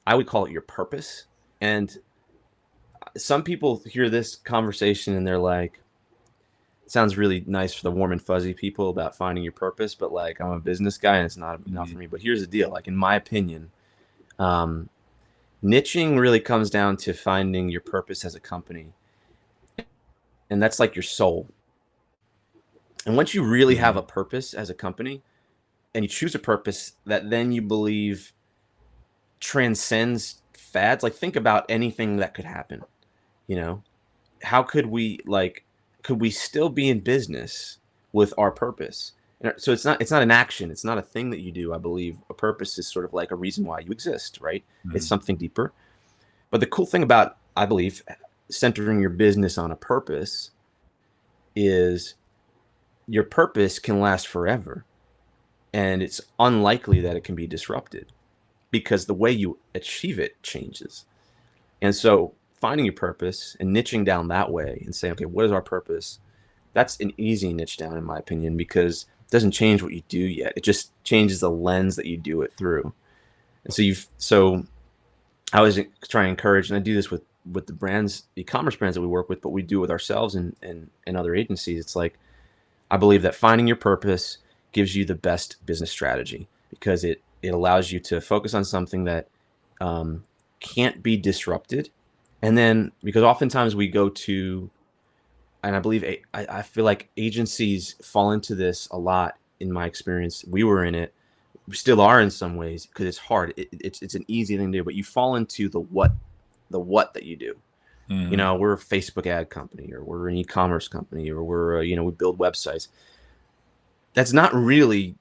I would call it your purpose. And some people hear this conversation and they're like, it sounds really nice for the warm and fuzzy people about finding your purpose, but like, I'm a business guy and it's not enough for me. But here's the deal, like, in my opinion, niching really comes down to finding your purpose as a company. And that's like your soul. And once you really have a purpose as a company, and you choose a purpose that then you believe transcends fads, like, think about anything that could happen. How could we still be in business with our purpose? And so it's not an action, it's not a thing that you do. I believe a purpose is sort of like a reason why you exist, right? It's something deeper. But the cool thing about, I believe, centering your business on a purpose is your purpose can last forever, and it's unlikely that it can be disrupted because the way you achieve it changes. And so finding your purpose and niching down that way and saying, okay, what is our purpose? That's an easy niche down, in my opinion, because it doesn't change what you do yet. It just changes the lens that you do it through. And so I always try and encourage, and I do this with the brands, e-commerce brands that we work with, but we do it with ourselves and other agencies. It's like, I believe that finding your purpose gives you the best business strategy, because it allows you to focus on something that can't be disrupted, And then because oftentimes we go to, and I believe I feel like agencies fall into this a lot. In my experience, we were in it. We still are in some ways because it's hard. It's an easy thing to do, but you fall into the what that you do. You know, we're a Facebook ad company, or we're an e-commerce company, or we're we build websites. That's not really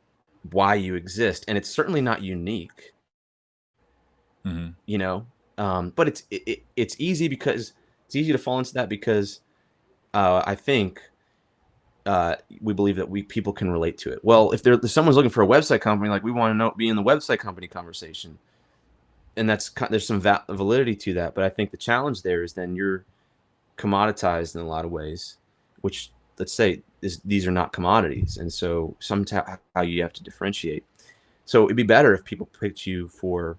why you exist, and it's certainly not unique. You know, but it's easy because it's easy to fall into that because I think we believe that people can relate to it. Well, if someone's looking for a website company, like we want to be in the website company conversation, and there's some validity to that. But I think the challenge there is then you're commoditized in a lot of ways, which let's say these are not commodities, and so how you have to differentiate. So it'd be better if people picked you for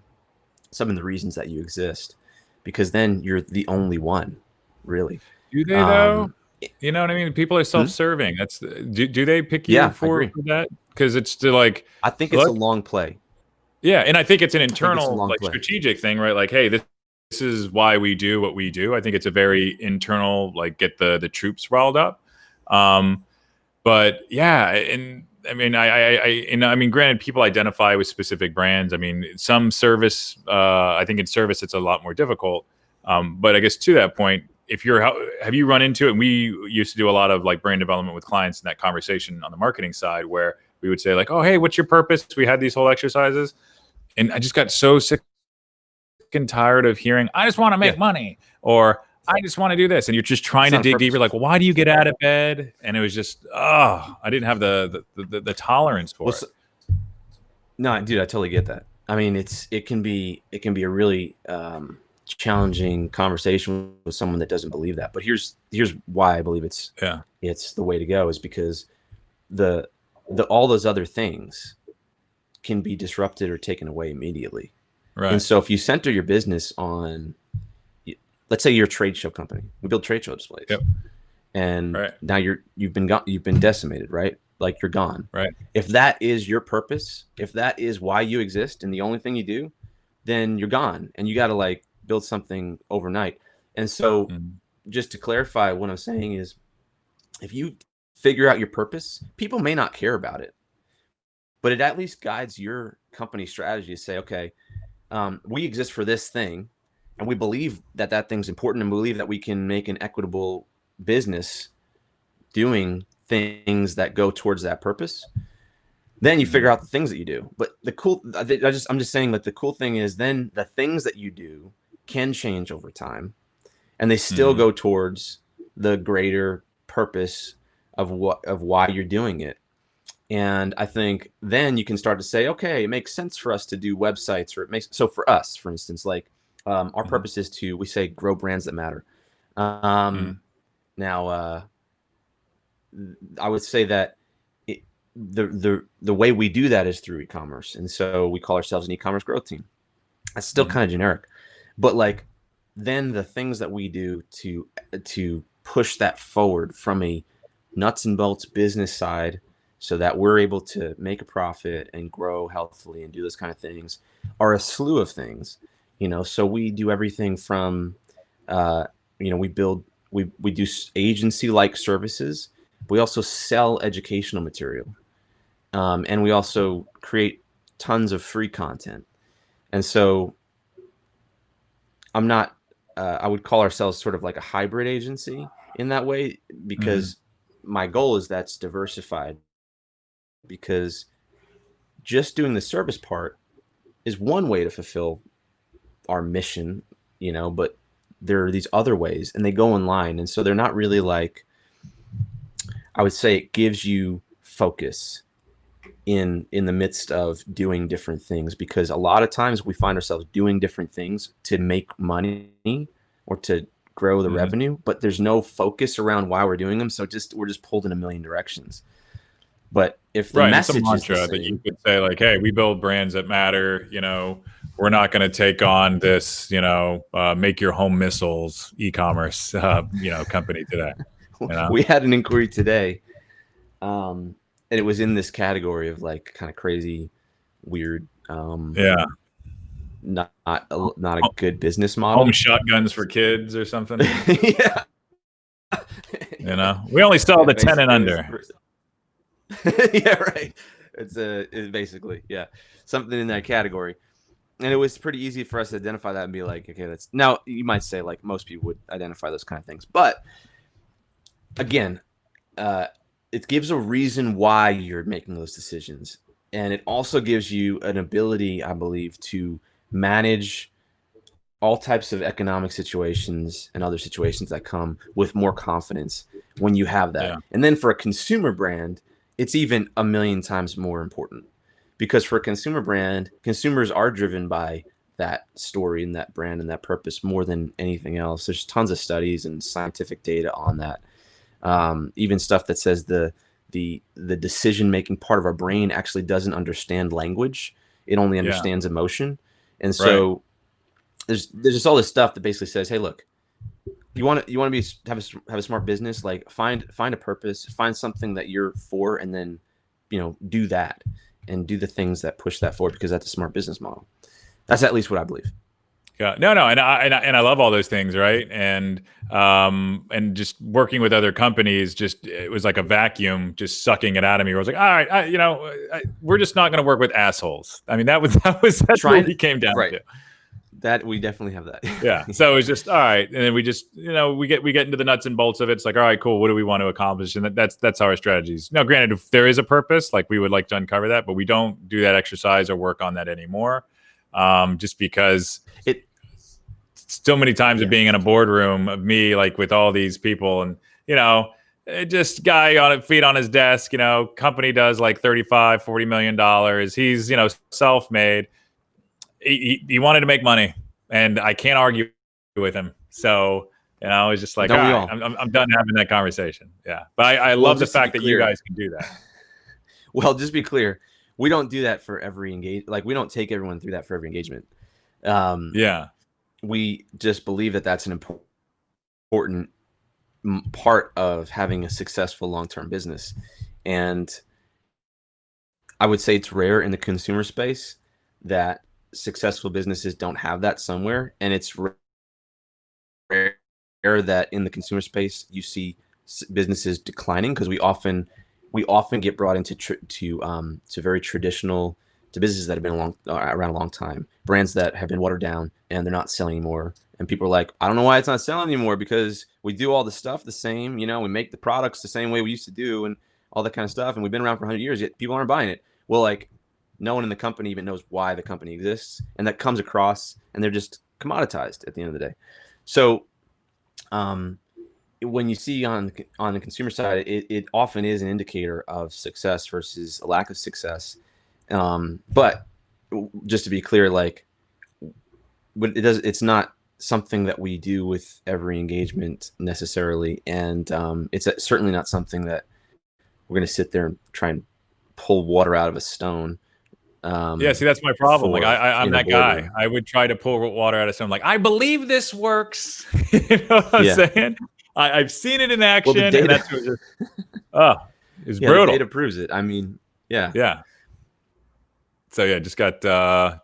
some of the reasons that you exist, because then you're the only one, really. Do they though? You know what I mean? People are self-serving. That's do they pick you for that? Because it's still like, I think it's a long play. Yeah, and I think it's an internal strategic thing, right? Like, hey, this is why we do what we do. I think it's a very internal, like, get the troops riled up. But yeah, and I mean, granted, people identify with specific brands. I mean, some service, I think in service it's a lot more difficult. But I guess to that point, have you run into it? And we used to do a lot of like brand development with clients in that conversation on the marketing side, where we would say like, oh, hey, what's your purpose? We had these whole exercises. And I just got so sick and tired of hearing, I just want to make money, or I just want to do this. And you're just trying to dig deeper. Like, well, why do you get out of bed? And it was just, I didn't have the tolerance for it. No, dude, I totally get that. I mean, it can be a really challenging conversation with someone that doesn't believe that. But here's why I believe it's the way to go, is because all those other things can be disrupted or taken away immediately. Right. And so if you center your business on, let's say you're a trade show company, we build trade show displays. Yep. And now you've been decimated, right? Like you're gone. Right. If that is your purpose, if that is why you exist and the only thing you do, then you're gone, and you got to like build something overnight. And so just to clarify, what I'm saying is, if you figure out your purpose, people may not care about it, but it at least guides your company strategy to say, okay, we exist for this thing, and we believe that thing's important, and believe that we can make an equitable business doing things that go towards that purpose. Then you figure out the things that you do. But I'm just saying that the cool thing is then the things that you do can change over time, and they still go towards the greater purpose of why you're doing it. And I think then you can start to say, okay, it makes sense for us to do websites, or so for us, for instance, like our purpose is we say grow brands that matter. Now, I would say that the way we do that is through e-commerce, and so we call ourselves an e-commerce growth team. That's still kind of generic, but like then the things that we do to push that forward from a nuts and bolts business side, so that we're able to make a profit and grow healthfully and do those kind of things, are a slew of things. So we do everything from we do agency-like services. We also sell educational material, and we also create tons of free content. And so I would call ourselves sort of like a hybrid agency in that way, because my goal is that's diversified, because just doing the service part is one way to fulfill our mission, but there are these other ways, and they go in line. And so they're not really like, I would say it gives you focus in the midst of doing different things, because a lot of times we find ourselves doing different things to make money or to grow the revenue, but there's no focus around why we're doing them. So we're just pulled in a million directions. But if the message is the same, that you could say like, hey, we build brands that matter, we're not going to take on this, make your home missiles e-commerce, company today. We had an inquiry today, and it was in this category of like kind of crazy, weird. not a good business home model. shotguns for kids or something. Yeah. You know, we only sell the 10 and under. Yeah, right. It's basically, yeah, something in that category. And it was pretty easy for us to identify that and be like, okay, that's, now you might say like most people would identify those kind of things, but again, it gives a reason why you're making those decisions. And it also gives you an ability, I believe, to manage all types of economic situations and other situations that come with more confidence when you have that. Yeah. And then for a consumer brand, it's even a million times more important, because for a consumer brand, consumers are driven by that story and that brand and that purpose more than anything else. There's tons of studies and scientific data on that. Even stuff that says the decision-making part of our brain actually doesn't understand language. It only understands emotion. And so there's just all this stuff that basically says, hey, look, you want to have a smart business, like find a purpose, find something that you're for, and then, do that and do the things that push that forward, because that's a smart business model. That's at least what I believe. Yeah, no, and I love all those things, right? And just working with other companies, it was like a vacuum, just sucking it out of me. Where I was like, all right, we're just not going to work with assholes. I mean, that's what we came down to. That we definitely have that. Yeah. So it was just, all right, and then we just, we get into the nuts and bolts of it. It's like, all right, cool. What do we want to accomplish? And that's our strategies. Now, granted, if there is a purpose, like we would like to uncover that, but we don't do that exercise or work on that anymore, just because so many times of being in a boardroom of me, like with all these people, and just guy feet on his desk, company does like $35-40 million. He's self-made. He wanted to make money, and I can't argue with him. So it's just like, all right, I'm done having that conversation. Yeah, but I love the fact that you guys can do that. Well, just be clear, we don't do that for every engagement. Like, we don't take everyone through that for every engagement. We just believe that that's an important part of having a successful long-term business. And I would say it's rare in the consumer space that successful businesses don't have that somewhere. And it's rare that in the consumer space you see businesses declining, because we often get brought into to very traditional, to businesses that have been around a long time, brands that have been watered down and they're not selling anymore. And people are like, I don't know why it's not selling anymore, because we do all the stuff the same, we make the products the same way we used to do and all that kind of stuff. And we've been around for 100 years, yet people aren't buying it. Well, like, no one in the company even knows why the company exists, and that comes across, and they're just commoditized at the end of the day. So when you see on the consumer side, it often is an indicator of success versus a lack of success. But just to be clear, like, it's not something that we do with every engagement necessarily. And it's certainly not something that we're going to sit there and try and pull water out of a stone. Yeah, see, that's my problem. Like, I'm that guy. I would try to pull water out of stone. Like, I believe this works. You know what I'm saying? I've seen it in action. Well, the data, and it's brutal. The data proves it. I mean, yeah. So yeah, just got tired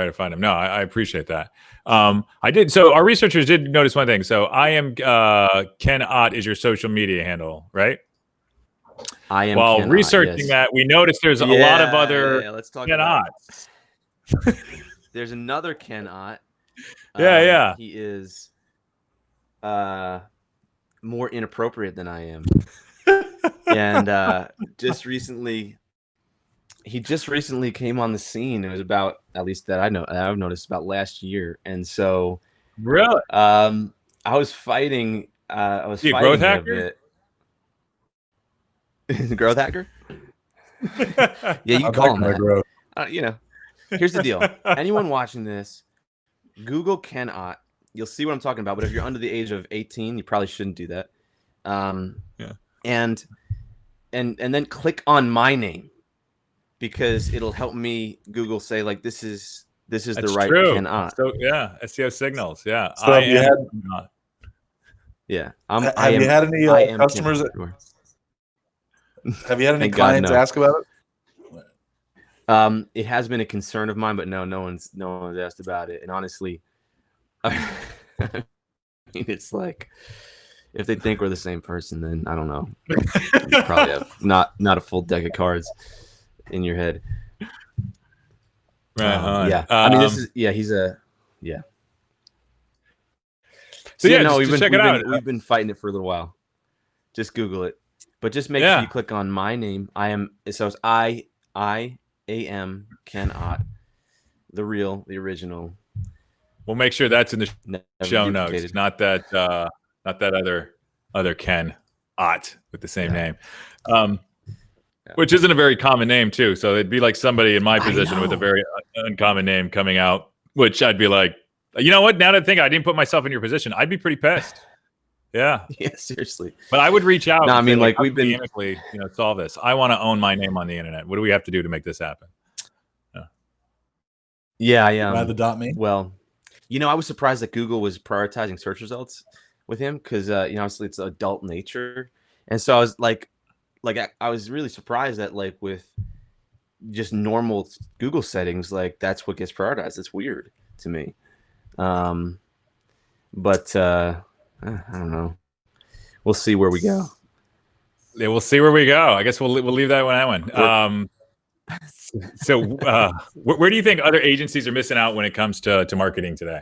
of finding them. No, I appreciate that. I did. So our researchers did notice one thing. So I am Ken Ott is your social media handle, right? I am. While researching that, we noticed there's a lot of other let's talk Ken Otts. There's another Ken Ott. Yeah. He is more inappropriate than I am. And he just recently came on the scene. It was about, at least that I've noticed, about last year. And so really, I was fighting. I was fighting growth hacker? A bit. Growth hacker? Yeah, you call him that. Here's the deal. Anyone watching this, Google Ken Ott. You'll see what I'm talking about. But if you're under the age of 18, you probably shouldn't do that. And then click on my name, because it'll help me Google say, like, this is the right Ken Ott. So yeah, SEO signals. Yeah. So have you had any customers? Have you had any clients ask about it? It has been a concern of mine, but no one's asked about it. And honestly, I mean, it's like if they think we're the same person, then I don't know. You probably have not a full deck of cards in your head. Right on. Yeah. I mean, this is he's a yeah. So yeah, no, just check it out. We've been fighting it for a little while. Just Google it, but just make sure you click on my name. So it's I-am Ken Ott, the original. We'll make sure that's in the show notes, not that other Ken Ott with the same name, which isn't a very common name too. So it'd be like somebody in my position with a very uncommon name coming out, which I'd be like, you know what? Now that I think I didn't put myself in your position, I'd be pretty pissed. Yeah. Yeah, seriously. But I would reach out. No, I mean, like we've been amicably, solve this. I want to own my name on the internet. What do we have to do to make this happen? Yeah, I am. .me. Well, I was surprised that Google was prioritizing search results with him because, obviously it's adult nature, and so I was like I was really surprised that like with just normal Google settings, like that's what gets prioritized. It's weird to me, but I don't know. We'll see where we go. Yeah, we'll see where we go. I guess we'll leave that one. So where do you think other agencies are missing out when it comes to marketing today?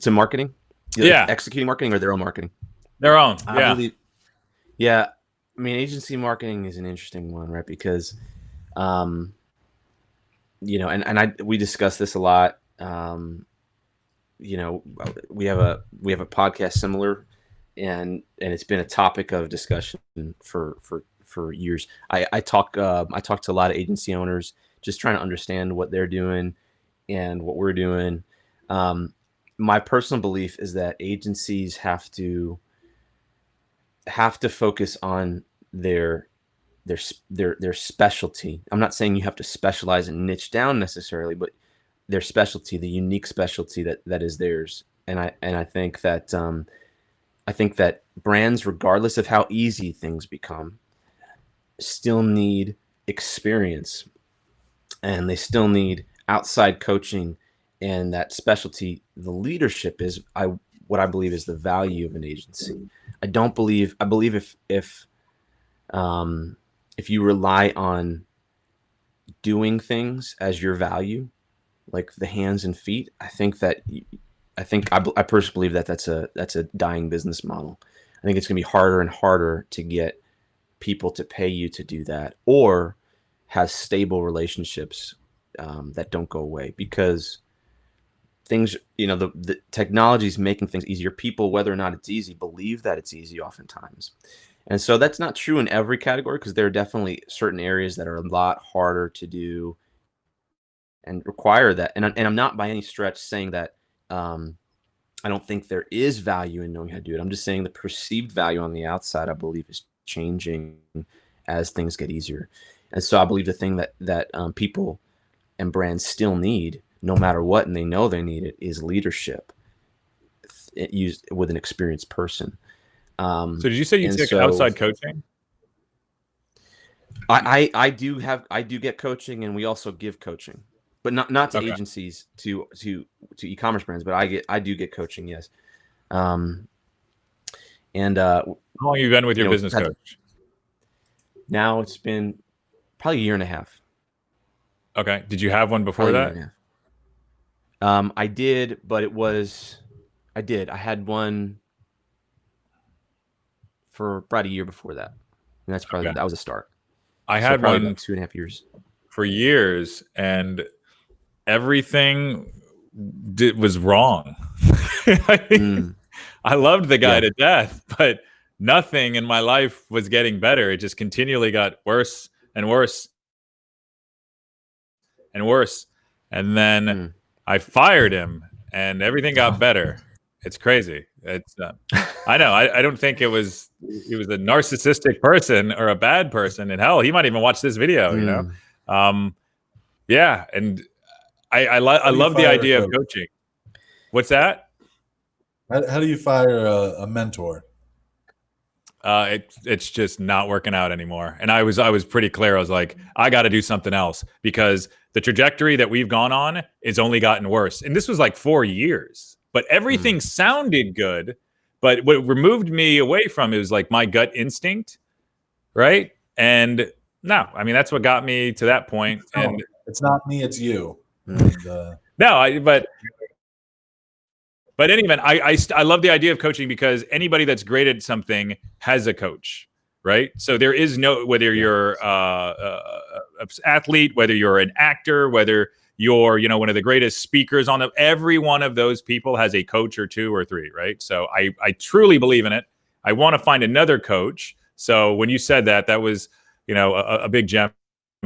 To marketing? Yeah. Executing marketing or their own marketing? Their own. Yeah. I mean, agency marketing is an interesting one, right? Because, we discuss this a lot. We have a podcast similar, and it's been a topic of discussion for years. I talk to a lot of agency owners, just trying to understand what they're doing and what we're doing. My personal belief is that agencies have to focus on their specialty. I'm not saying you have to specialize and niche down necessarily, but their specialty, the unique specialty that is theirs. And I think that brands, regardless of how easy things become, still need experience, and they still need outside coaching, and that specialty, the leadership is what I believe is the value of an agency. I believe if you rely on doing things as your value, like the hands and feet, I personally believe that that's a dying business model. I think it's going to be harder and harder to get people to pay you to do that, or have stable relationships that don't go away, because things, the technology is making things easier. People, whether or not it's easy, believe that it's easy oftentimes. And so that's not true in every category, because there are definitely certain areas that are a lot harder to do and require that. And I'm not by any stretch saying that I don't think there is value in knowing how to do it. I'm just saying the perceived value on the outside, I believe, is changing as things get easier. And so I believe the thing that people and brands still need, no matter what, and they know they need it, is leadership used with an experienced person. So did you say you take outside coaching? I do get coaching, and we also give coaching, but not to agencies, to e-commerce brands, but I do get coaching, yes. And how long have you been with your business coach? Now it's been probably a year and a half. Okay. Did you have one before that? I did, but I had one for about a year before that, and that's probably that was a start. I had one about 2.5 years for years, and everything was wrong. I loved the guy to death, but nothing in my life was getting better. It just continually got worse and worse and worse. And then I fired him, and everything got better. It's crazy. It's I know. I don't think he was a narcissistic person or a bad person. And hell, he might even watch this video. Yeah. And I love the idea of coaching. What's that? How do you fire a mentor? It's just not working out anymore. And I was pretty clear. I was like, I got to do something else because the trajectory that we've gone on is only gotten worse. And this was like 4 years, but everything sounded good. But what removed me away from it was like my gut instinct, right? And no, I mean, that's what got me to that point. No, and it's not me, it's you. And, no, but in any event, I love the idea of coaching because anybody that's great at something has a coach, right? So there is no, whether you're an athlete, whether you're an actor, whether you're, one of the greatest speakers on every one of those people has a coach or 2 or 3, right? So I truly believe in it. I want to find another coach. So when you said that, that was, a big gem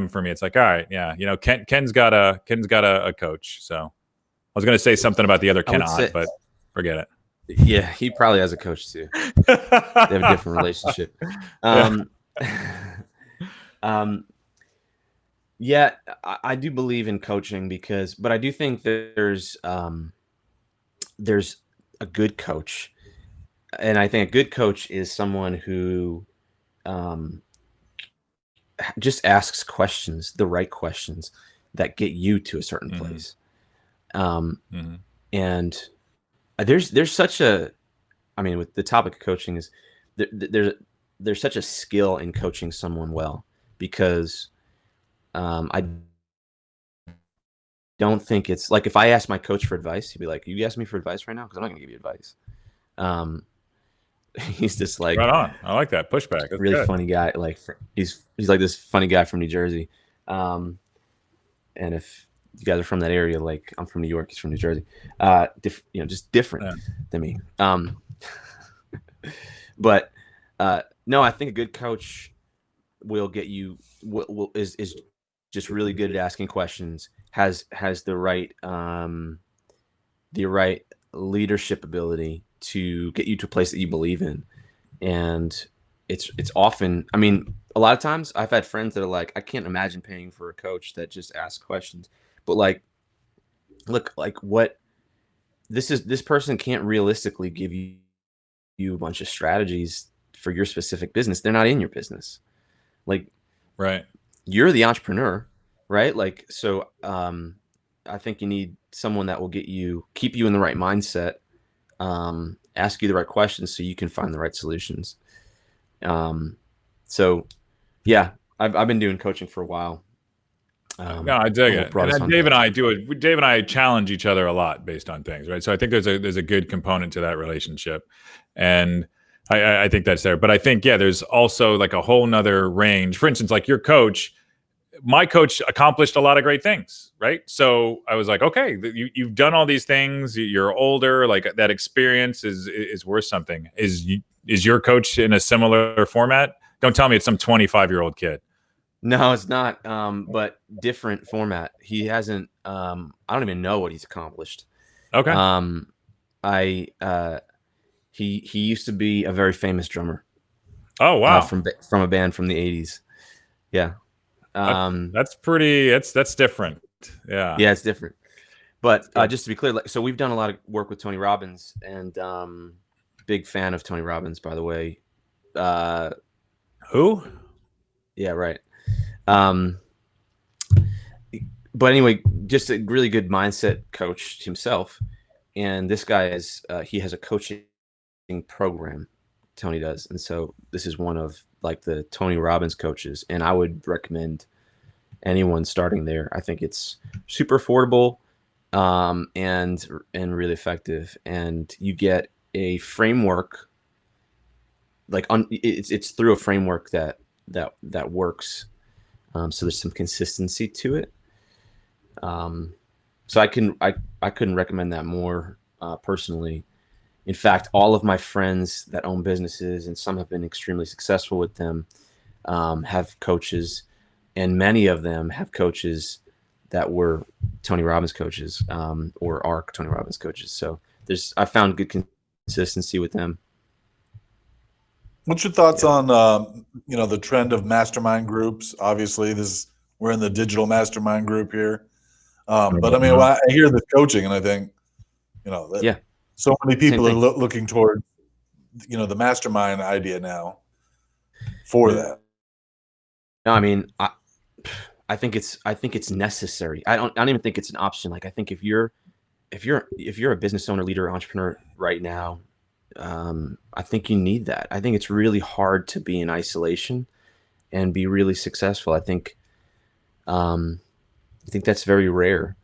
for me. It's like, all right, yeah, Ken's got a coach. So I was going to say something about the other Ken Ott, but forget it. Yeah, he probably has a coach too. They have a different relationship. Yeah, I do believe in coaching but I do think that there's a good coach, and I think a good coach is someone who just asks questions, the right questions that get you to a certain place. And there's such a, I mean, with the topic of coaching is there's such a skill in coaching someone well, because I don't think it's like, if I ask my coach for advice, he'd be like, you ask me for advice right now? Because I'm not gonna give you advice. He's just like, right on. I like that pushback. That's really good. funny guy. Like he's like this funny guy from New Jersey. And if you guys are from that area, like I'm from New York, he's from New Jersey. Just different than me. But no, I think a good coach will get you is just really good at asking questions, has the right leadership ability to get you to a place that you believe in. And it's often, I mean, a lot of times I've had friends that are like, I can't imagine paying for a coach that just asks questions. But like, look, like this person can't realistically give you a bunch of strategies for your specific business. They're not in your business. Like, right. You're the entrepreneur, right? Like, so I think you need someone that will keep you in the right mindset, ask you the right questions so you can find the right solutions. So yeah, I've been doing coaching for a while. No, I dig it. And then Dave and I challenge each other a lot based on things, right? So I think there's a good component to that relationship, and I think that's there. But I think there's also like a whole nother range. For instance, like your coach, my coach accomplished a lot of great things, right? So I was like, okay, you've done all these things. You're older, like that experience is worth something. Is your coach in a similar format? Don't tell me it's some 25-year-old kid. No, it's not. But different format. He hasn't. I don't even know what he's accomplished. Okay. He used to be a very famous drummer. Oh wow. From a band from the 80s. Yeah. That's pretty. That's different. Yeah. Yeah, it's different. But just to be clear, so we've done a lot of work with Tony Robbins, and big fan of Tony Robbins, by the way. Who? Yeah, right. But anyway, just a really good mindset coach himself. And this guy he has a coaching program, Tony does. And so this is one of like the Tony Robbins coaches. And I would recommend anyone starting there. I think it's super affordable, and really effective. And you get a framework, it's through a framework that works. So there's some consistency to it. So I couldn't recommend that more, personally. In fact, all of my friends that own businesses, and some have been extremely successful with them, have coaches, and many of them have coaches that were Tony Robbins coaches, or are Tony Robbins coaches. So I found good consistency with them. What's your thoughts on the trend of mastermind groups? Obviously, we're in the digital mastermind group here, but I mean, I hear the coaching, and I think so many people are looking toward the mastermind idea now. for that. No, I mean, I think it's necessary. I don't even think it's an option. Like, I think if you're a business owner, leader, entrepreneur right now, I think you need that. I think it's really hard to be in isolation and be really successful. I think that's very rare.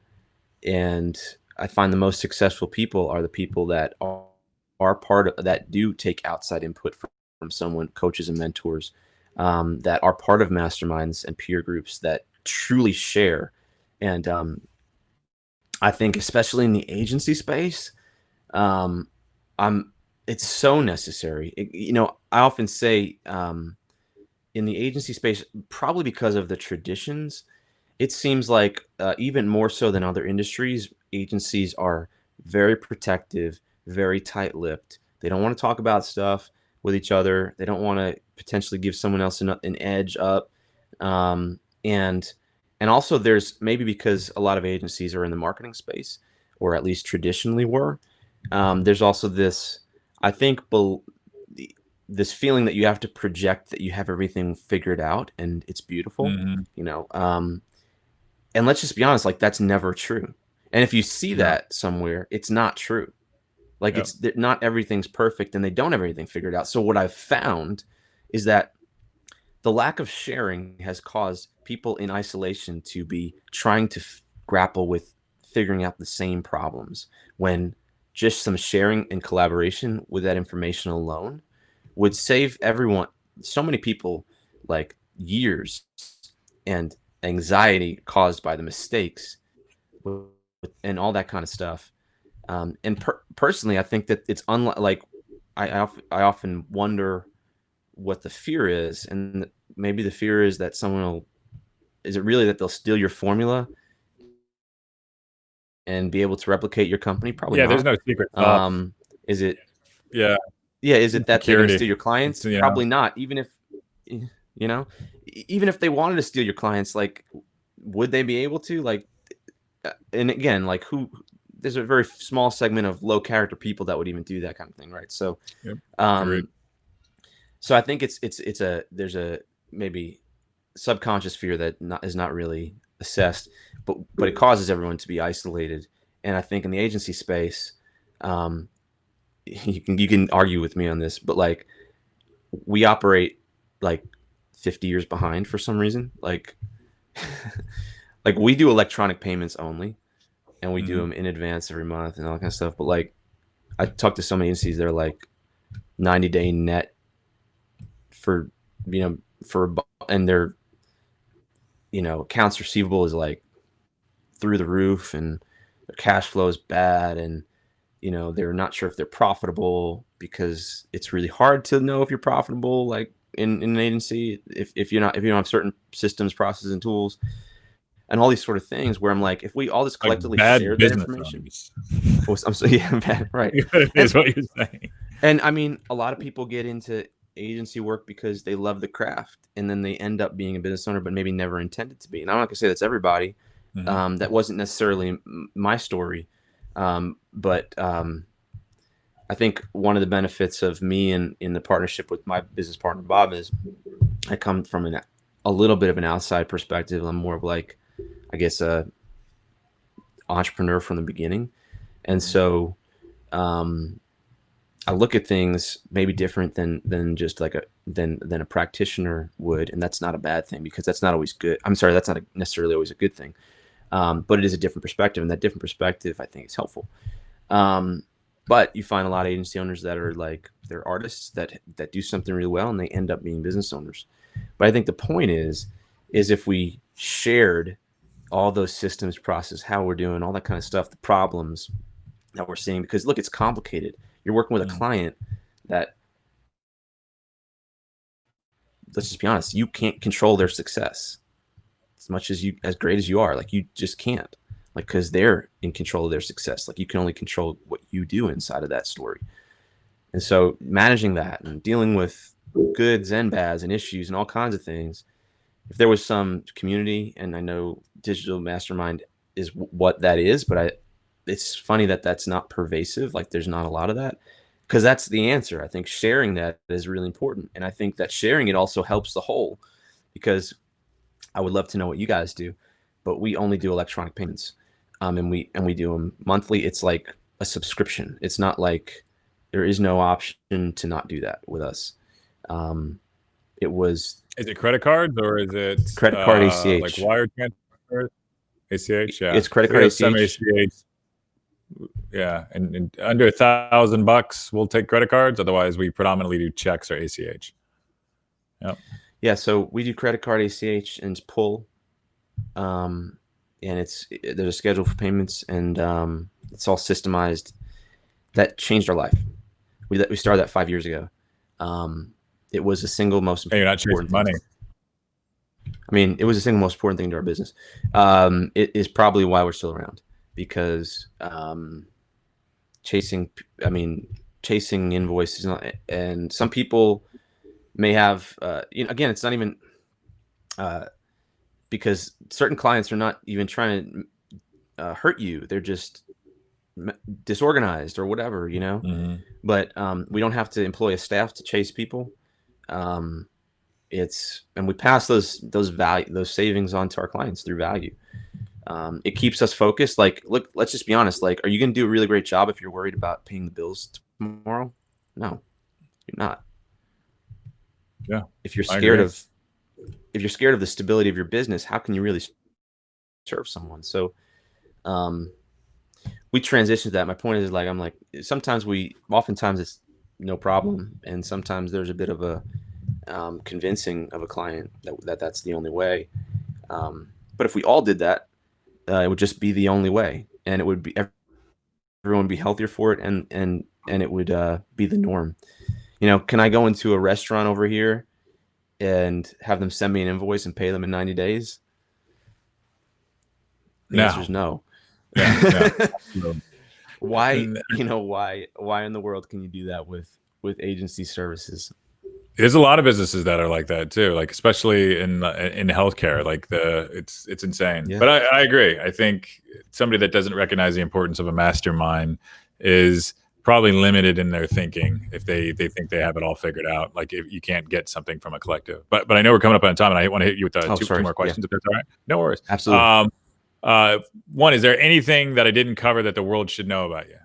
And I find the most successful people are the people that are part of that, do take outside input from someone, coaches and mentors, that are part of masterminds and peer groups that truly share. And I think especially in the agency space, um, it's so necessary. I often say, in the agency space, probably because of the traditions, it seems like even more so than other industries, agencies are very protective, very tight-lipped. They don't want to talk about stuff with each other. They don't want to potentially give someone else an edge up. And also, there's maybe because a lot of agencies are in the marketing space, or at least traditionally were. There's also this, I think, this feeling that you have to project that you have everything figured out and it's beautiful, and let's just be honest, like, that's never true. And if you see that somewhere, it's not true. Like, it's not everything's perfect and they don't have everything figured out. So what I've found is that the lack of sharing has caused people in isolation to be trying to grapple with figuring out the same problems, when just some sharing and collaboration with that information alone would save everyone, so many people, like, years and anxiety caused by the mistakes and all that kind of stuff. And personally, I think that it's like, I often wonder what the fear is, and maybe the fear is that is it really that they'll steal your formula and be able to replicate your company? Probably not. There's no secret sauce. Is it? Yeah. Is it that they're going to Security. steal your clients? Yeah. Probably not. Even if, even if they wanted to steal your clients, like, would they be able to? Like, and again, like, there's a very small segment of low character people that would even do that kind of thing, right? So, Agreed. so I think there's a maybe subconscious fear that is not really assessed, but it causes everyone to be isolated. And I think in the agency space, you can argue with me on this, but, like, we operate like 50 years behind for some reason. Like, like, we do electronic payments only, and we do them in advance every month and all that kind of stuff. But, like, I talk to so many agencies, they're like 90-day net for, and their, accounts receivable is like through the roof, and their cash flow is bad, and they're not sure if they're profitable, because it's really hard to know if you're profitable, like, in an agency, if you don't have certain systems, processes, and tools, and all these sort of things, where I'm like, if we all just collectively share that information. I'm so, bad, right? Is what you're saying. And I mean, a lot of people get into agency work because they love the craft, and then they end up being a business owner, but maybe never intended to be. And I'm not gonna say that's everybody. That wasn't necessarily my story. But I think one of the benefits of me in the partnership with my business partner, Bob, is I come from a little bit of an outside perspective. I'm more of, like, I guess, a entrepreneur from the beginning. And so I look at things maybe different than just like than a practitioner would. And that's not a bad thing, because that's not always good. I'm sorry, that's not necessarily always a good thing. But it is a different perspective, and that different perspective, I think, is helpful. But you find a lot of agency owners that are like, they're artists that do something really well, and they end up being business owners. But I think the point is if we shared all those systems, process, how we're doing, all that kind of stuff, the problems that we're seeing, because look, it's complicated. You're working with a client that, let's just be honest, you can't control their success as great as you are. Like, you just can't, like, because they're in control of their success. Like, you can only control what you do inside of that story. And so managing that and dealing with goods and bads and issues and all kinds of things, if there was some community, and I know Digital Mastermind is what that is, but it's funny that that's not pervasive. Like, there's not a lot of that. because that's the answer. I think sharing that is really important, and I think that sharing it also helps the whole, because I would love to know what you guys do, but we only do electronic payments, and we do them monthly. It's like a subscription. It's not like there is no option to not do that with us. It was Is it credit cards or is it credit card ACH. like wire transfers? ACH, yeah. It's credit We card have some ACH. ACH. Yeah, and under $1,000, we'll take credit cards. Otherwise, we predominantly do checks or ACH. Yep. Yeah, so we do credit card ACH and pull, and there's a schedule for payments, and it's all systemized. That changed our life. We started that 5 years ago. It was the single most Hey, you're not chasing important money. I mean, it was the single most important thing to our business. It is probably why we're still around, because chasing invoices, and some people may have, again, it's not even because certain clients are not even trying to hurt you. They're just disorganized or whatever, Mm-hmm. But we don't have to employ a staff to chase people. And we pass those savings on to our clients through value. It keeps us focused. Like, look, let's just be honest. Like, are you going to do a really great job if you're worried about paying the bills tomorrow? No, you're not. Yeah. If you're scared of the stability of your business, how can you really serve someone? So, we transitioned to that. My point is, like, oftentimes it's no problem, and sometimes there's a bit of a convincing of a client that's the only way. But if we all did that, it would just be the only way, and it would be everyone would be healthier for it, and it would be the norm. Can I go into a restaurant over here and have them send me an invoice and pay them in 90 days? The answer is no. Yeah. Why? Why in the world can you do that with agency services? There's a lot of businesses that are like that too, like especially in healthcare. Like it's insane. Yeah. But I agree. I think somebody that doesn't recognize the importance of a mastermind is probably limited in their thinking if they think they have it all figured out. Like, if you can't get something from a collective. But I know we're coming up on time, and I want to hit you with two more questions, if that's all right. No worries. Absolutely. One, is there anything that I didn't cover that the world should know about you?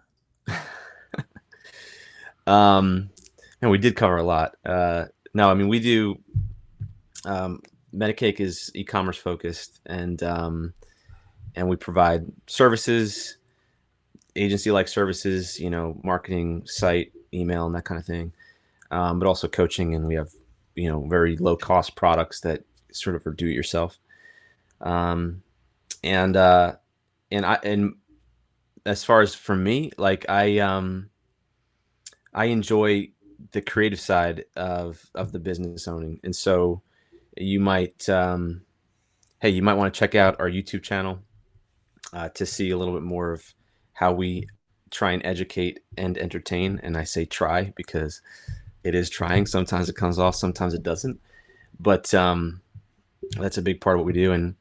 And we did cover a lot. No, I mean, we do. Metacake is e-commerce focused, and we provide services, agency-like services, marketing, site, email, and that kind of thing. But also coaching, and we have, very low-cost products that sort of are do-it-yourself. And as far as for me, like, I enjoy the creative side of the business owning. And so you might want to check out our YouTube channel to see a little bit more of how we try and educate and entertain. And I say try because it is trying. Sometimes it comes off, sometimes it doesn't. But that's a big part of what we do. And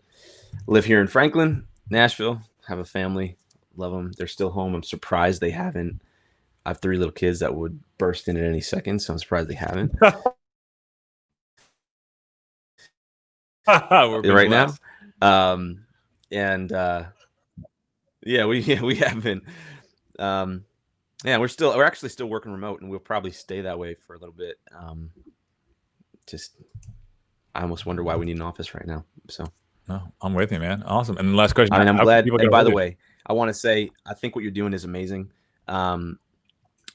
live here in Franklin, Nashville, have a family, love them. They're still home. I'm surprised they haven't. I have 3 little kids that would burst in at any second, so I'm surprised they haven't. Right now. We haven't. We're actually still working remote, and we'll probably stay that way for a little bit. I almost wonder why we need an office right now. So. No, I'm with you, man. Awesome. And the last question. I mean, I'm glad. And by the way, I want to say, I think what you're doing is amazing.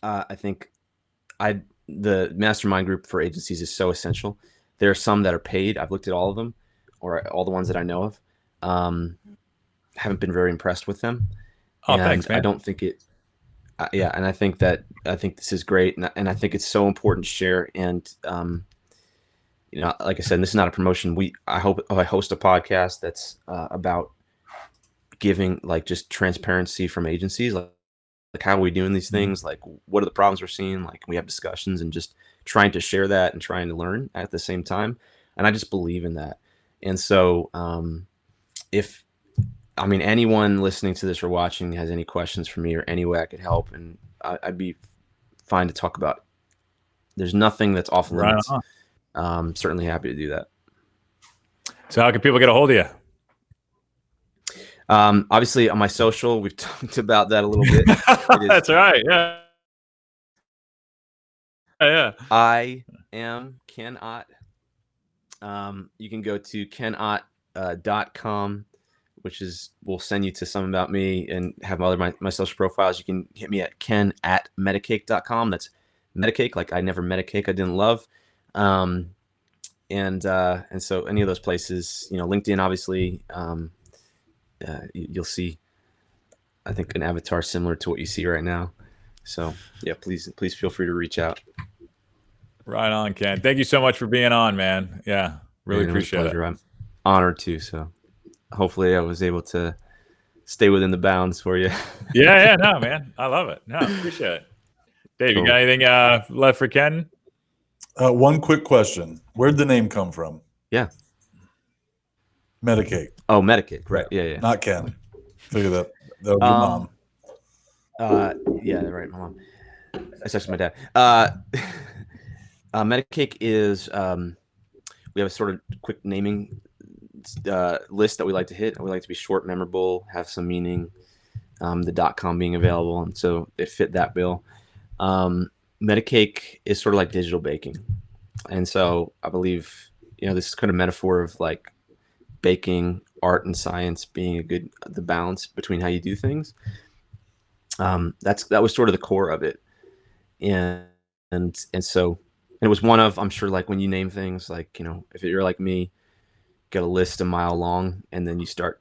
I think the mastermind group for agencies is so essential. There are some that are paid. I've looked at all of them, or all the ones that I know of. Haven't been very impressed with them. Oh, thanks, man. I don't think it. And I think this is great, and I think it's so important to share. And like I said, this is not a promotion. I host a podcast that's about giving, like, just transparency from agencies, like how are we doing these things? Like, what are the problems we're seeing? Like, we have discussions and just trying to share that and trying to learn at the same time. And I just believe in that. And so, anyone listening to this or watching has any questions for me or any way I could help, and I'd be find to talk about. There's nothing that's off Right limits. on. Certainly happy to do that. So how can people get a hold of you? Obviously on my social, we've talked about that a little bit. That's right. Yeah. Yeah. I am Ken Ott. You can go to kenott.com, which will send you to some about me and have my social profiles. You can hit me at ken@metacake.com. That's Metacake, like I never met a cake I didn't love. And so any of those places, LinkedIn, obviously, you'll see, I think, an avatar similar to what you see right now. So yeah, please feel free to reach out. Right on, Ken. Thank you so much for being on, man. Yeah, really appreciate it. I'm honored to. So hopefully I was able to stay within the bounds for you. Yeah, no, man. I love it. No, appreciate it. Dave, Cool. You got anything left for Ken? One quick question. Where'd the name come from? Yeah. Metacake. Oh, Metacake. Right. Yeah. Not Ken. Figure that was your mom. Yeah, right. My mom. That's actually my dad. Metacake is, we have a sort of quick naming list that we like to hit. We like to be short, memorable, have some meaning. The .com being available, and so it fit that bill. Metacake is sort of like digital baking, and so I believe this is kind of metaphor of like baking, art, and science being the balance between how you do things. That was sort of the core of it, and so it was one of, I'm sure, like when you name things, like if you're like me, get a list a mile long, and then you start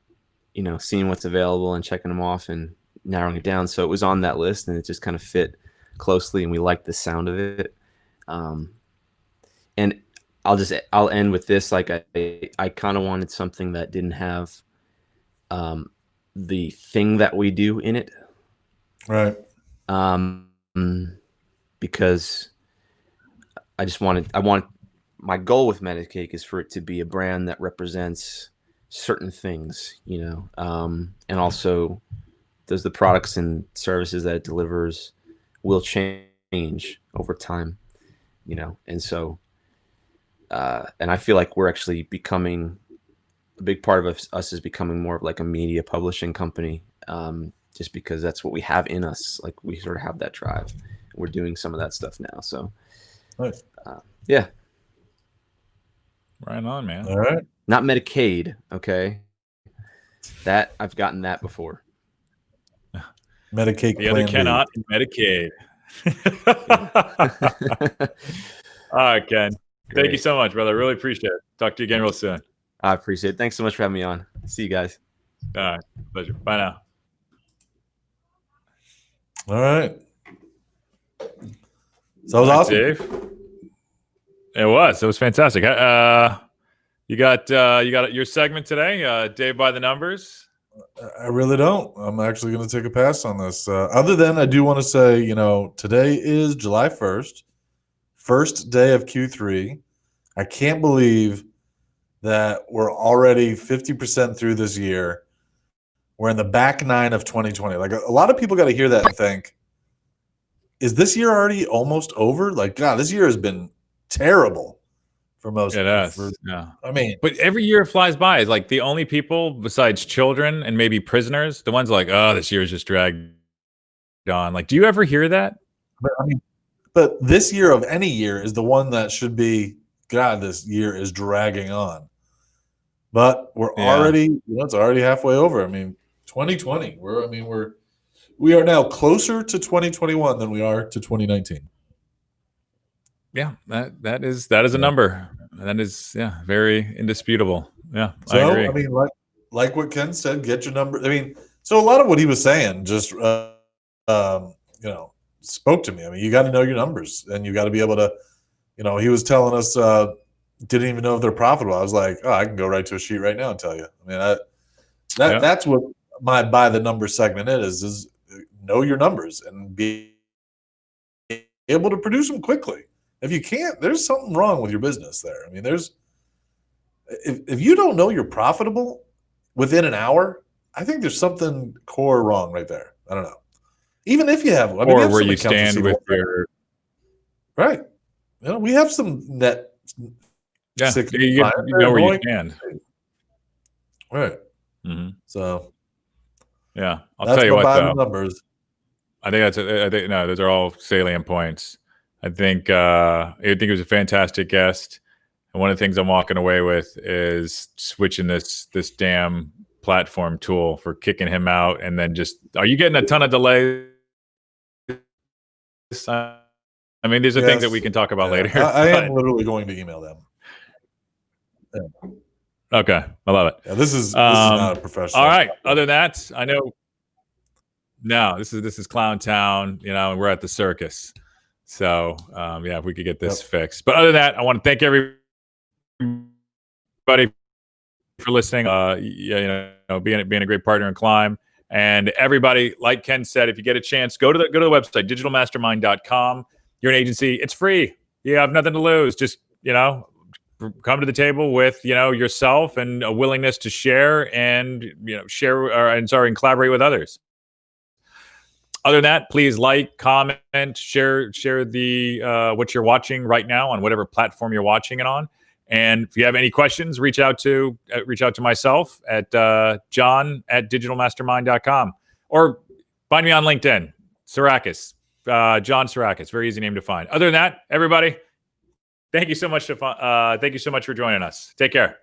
seeing what's available and checking them off and narrowing it down. So it was on that list, and it just kind of fit closely, and we liked the sound of it. And I'll end with this. Like I kind of wanted something that didn't have the thing that we do in it. Right. Because I want my goal with Metacake is for it to be a brand that represents certain things, and also does the products and services that it delivers will change over time, and so and I feel like we're actually becoming, a big part of us is becoming more of like a media publishing company, just because that's what we have in us. Like we sort of have that drive. We're doing some of that stuff now. So nice. Yeah. Right on, man. All right. Not Medicaid, okay? That I've gotten that before. Metacake. The other cannot Medicaid. All right, Ken. Great. Thank you so much, brother. Really appreciate it. Talk to you again real soon. I appreciate it. Thanks so much for having me on. See you guys. All right. Pleasure. Bye now. All right. So that was awesome. Dave. It was fantastic. You got your segment today, Dave by the numbers. I really don't. I'm actually going to take a pass on this. Other than I do want to say, today is July 1st, first day of Q3. I can't believe that we're already 50% through this year. We're in the back nine of 2020. Like a lot of people got to hear that and think, is this year already almost over? Like, God, this year has been terrible for most. It has. Yeah. I mean, but every year it flies by. It's like the only people besides children and maybe prisoners, the ones like, oh, this year's just dragged on. Like, do you ever hear that? But this year of any year is the one that should be, God, this year is dragging on. But we're already, it's already halfway over. I mean, 2020. We are now closer to 2021 than we are to 2019. Yeah, that is a number. That is very indisputable. Yeah, so, I agree. I mean, like what Ken said, get your number. I mean, so a lot of what he was saying just spoke to me. I mean, you got to know your numbers, and you got to be able to, he was telling us didn't even know if they're profitable. I was like, oh, I can go right to a sheet right now and tell you. I mean, that's what my by the numbers segment is know your numbers and be able to produce them quickly. If you can't, there's something wrong with your business there. I mean, if you don't know you're profitable within an hour, I think there's something core wrong right there. I don't know. Even if you have, I mean, or we have where some you accounts stand with receivable, your right? You know, we have some net yeah. 60 You clients. They're know where you annoying. stand. Right. Hmm. So Yeah, I'll that's tell you my what bad though. numbers. I think I think no, those are all salient points. I think it was a fantastic guest. And one of the things I'm walking away with is switching this damn platform tool for kicking him out. And then just, are you getting a ton of delays? I mean, these are things that we can talk about later. I am literally going to email them. Yeah. Okay, I love it. Yeah, this is not a professional. All right. Other than that, I know. No, this is Clown Town. You know, and we're at the circus. So yeah, if we could get this fixed. But other than that, I want to thank everybody for listening. You know, being a great partner in Climb. And everybody, like Ken said, if you get a chance, go to the website, digitalmastermind.com. You're an agency. It's free. You have nothing to lose. Just, you know, come to the table with, you know, yourself and a willingness to share and, you know, and collaborate with others. Other than that, please like, comment, share the what you're watching right now on whatever platform you're watching it on. And if you have any questions, reach out to myself at john@digitalmastermind.com, or find me on LinkedIn, Sarakis, John Sarakis. Very easy name to find. Other than that, everybody, thank you so much for joining us. Take care.